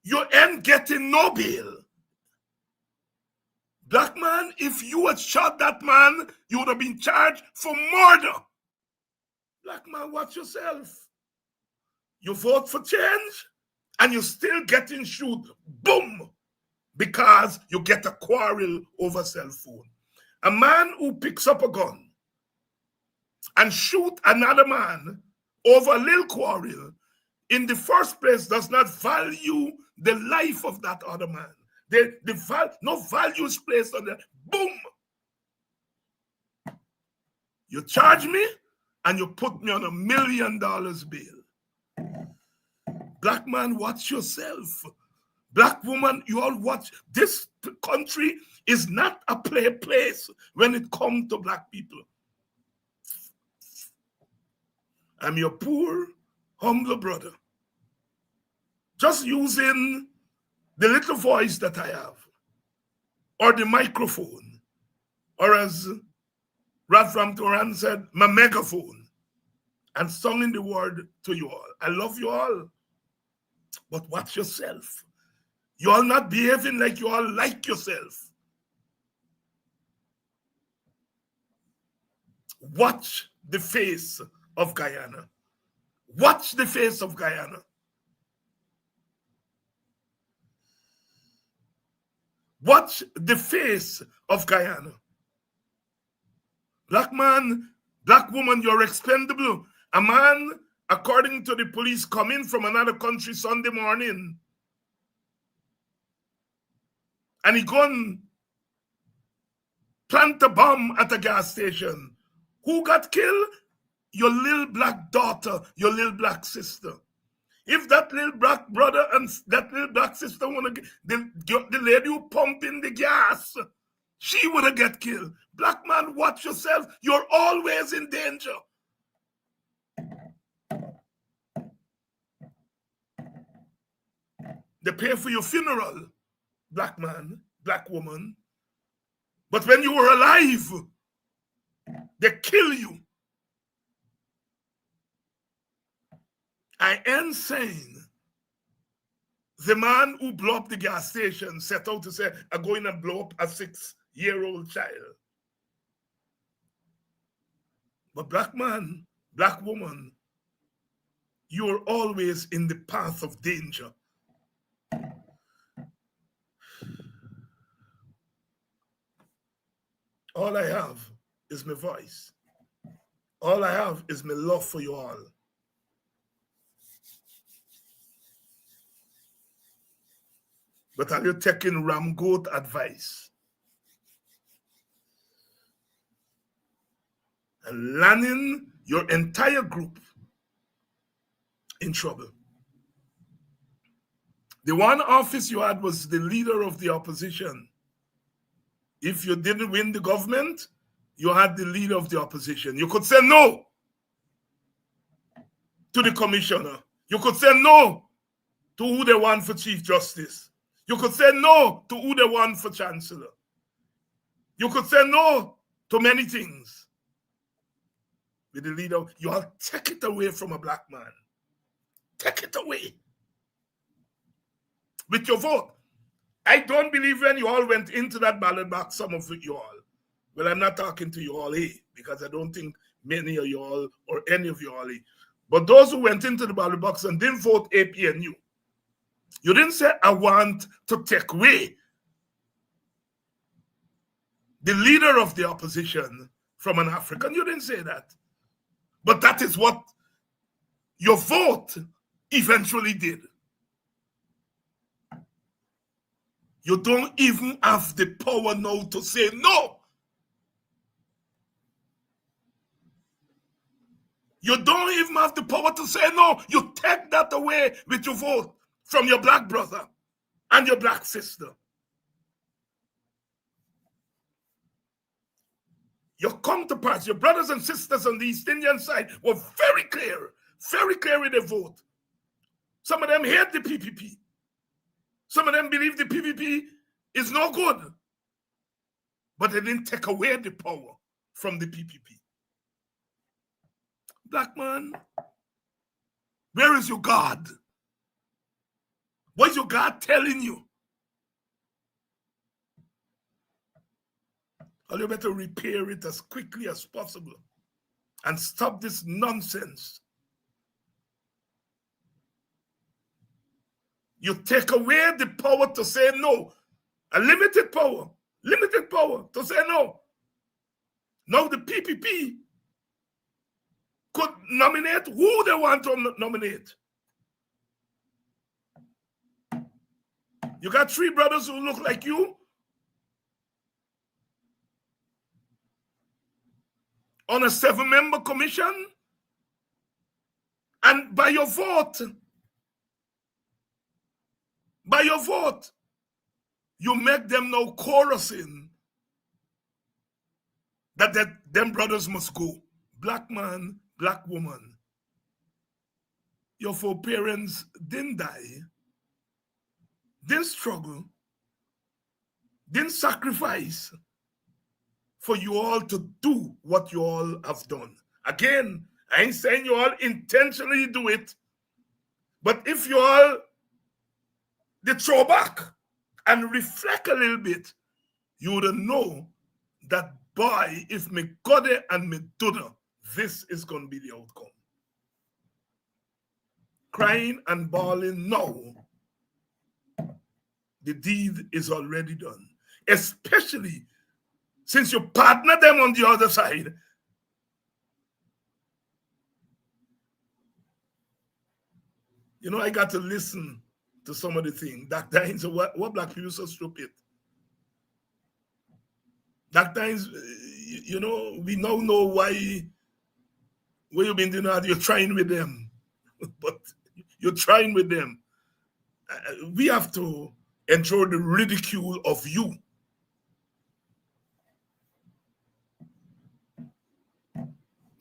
you ain't getting no bail. Black man, if you had shot that man, you would have been charged for murder. Black man, watch yourself. You vote for change, and you're still getting shoot. Boom! Because you get a quarrel over cell phone. A man who picks up a gun and shoot another man over a little quarrel, in the first place, does not value the life of that other man. No value is placed on that. Boom! You charge me and you put me on $1 million bail. Black man, watch yourself. Black woman, you all watch. This country is not a place when it comes to black people. I'm your poor, humble brother. Just using the little voice that I have, or the microphone, or as Rathram Turan said, my megaphone, and sung in the word to you all. I love you all, but watch yourself. You all not behaving like you all like yourself. Watch the face of Guyana. Watch the face of Guyana. Watch the face of Guyana. Black man, black woman, you're expendable. A man, according to the police, coming from another country Sunday morning, and he gone plant a bomb at a gas station. Who got killed? Your little black daughter, your little black sister. If that little black brother and that little black sister want to the lady who pumping the gas, she would have get killed. Black man, watch yourself. You're always in danger. They pay for your funeral, black man, black woman. But when you were alive, they kill you. I am saying the man who blew up the gas station set out to say, I'm going to blow up a 6-year-old child. But black man, black woman, you're always in the path of danger. All I have is my voice. All I have is my love for you all. But are you taking ram goat advice and landing your entire group in trouble? The one office you had was the leader of the opposition. If you didn't win the government, you had the leader of the opposition. You could say no to the commissioner. You could say no to who they want for Chief Justice. You could say no to who they want for Chancellor. You could say no to many things. With the leader, you all take it away from a black man. Take it away. With your vote. I don't believe when you all went into that ballot box, some of you all. Well, I'm not talking to you all, because I don't think many of you all or any of you all, but those who went into the ballot box and didn't vote APNU, you didn't say, I want to take away the leader of the opposition from an African. You didn't say that. But that is what your vote eventually did. You don't even have the power now to say no. You don't even have the power to say no. You take that away with your vote from your black brother and your black sister. Your counterparts, your brothers and sisters on the East Indian side were very clear with their vote. Some of them hate the PPP. Some of them believe the PPP is no good. But they didn't take away the power from the PPP. Black man, where is your God? What is your God telling you? Or you better repair it as quickly as possible and stop this nonsense. You take away the power to say no, a limited power to say no. Now the PPP could nominate who they want to nominate. You got 3 brothers who look like you on a 7-member commission, and by your vote, you make them now chorusing that them brothers must go. Black man, black woman, your foreparents didn't die, didn't struggle, didn't sacrifice for you all to do what you all have done. Again, I ain't saying you all intentionally do it, but if you all did throw back and reflect a little bit, you would know that, boy, if me go there and me do that, this is going to be the outcome. Crying and bawling, no. The deed is already done. Especially since you partner them on the other side. You know, I got to listen to some of the things. Dr. Hinds, what black people so stupid? Dr. Hinds, you know, we now know why you've been doing that. You're trying with them. But you're trying with them. We have to endure the ridicule of you.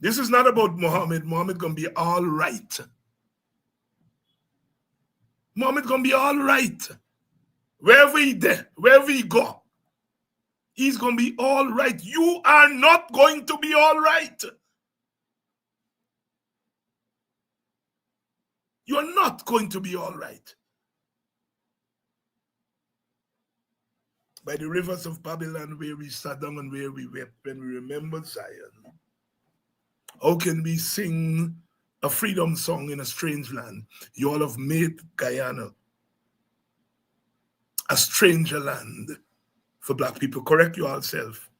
This is not about Muhammad. Muhammad gonna be all right. Muhammad gonna be all right. Wherever he go, he's gonna be all right. You are not going to be all right. You're not going to be all right. By the rivers of Babylon, where we sat down and where we wept when we remembered Zion. How can we sing a freedom song in a strange land? You all have made Guyana a stranger land for black people. Correct yourself.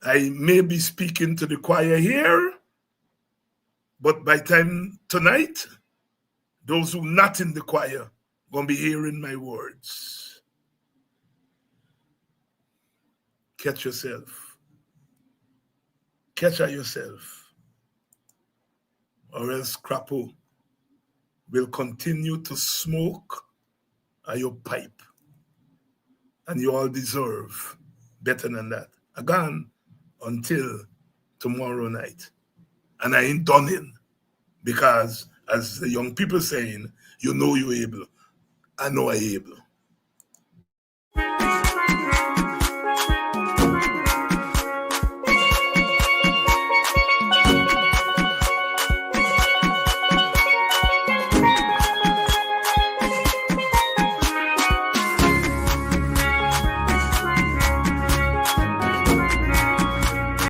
I may be speaking to the choir here, but by time tonight, those who not in the choir gonna be hearing my words. Catch yourself. Catch yourself. Or else Crapo will continue to smoke at your pipe. And you all deserve better than that. Again, until tomorrow night. And I ain't done it. Because as the young people saying, you know you're able. I know I'm able.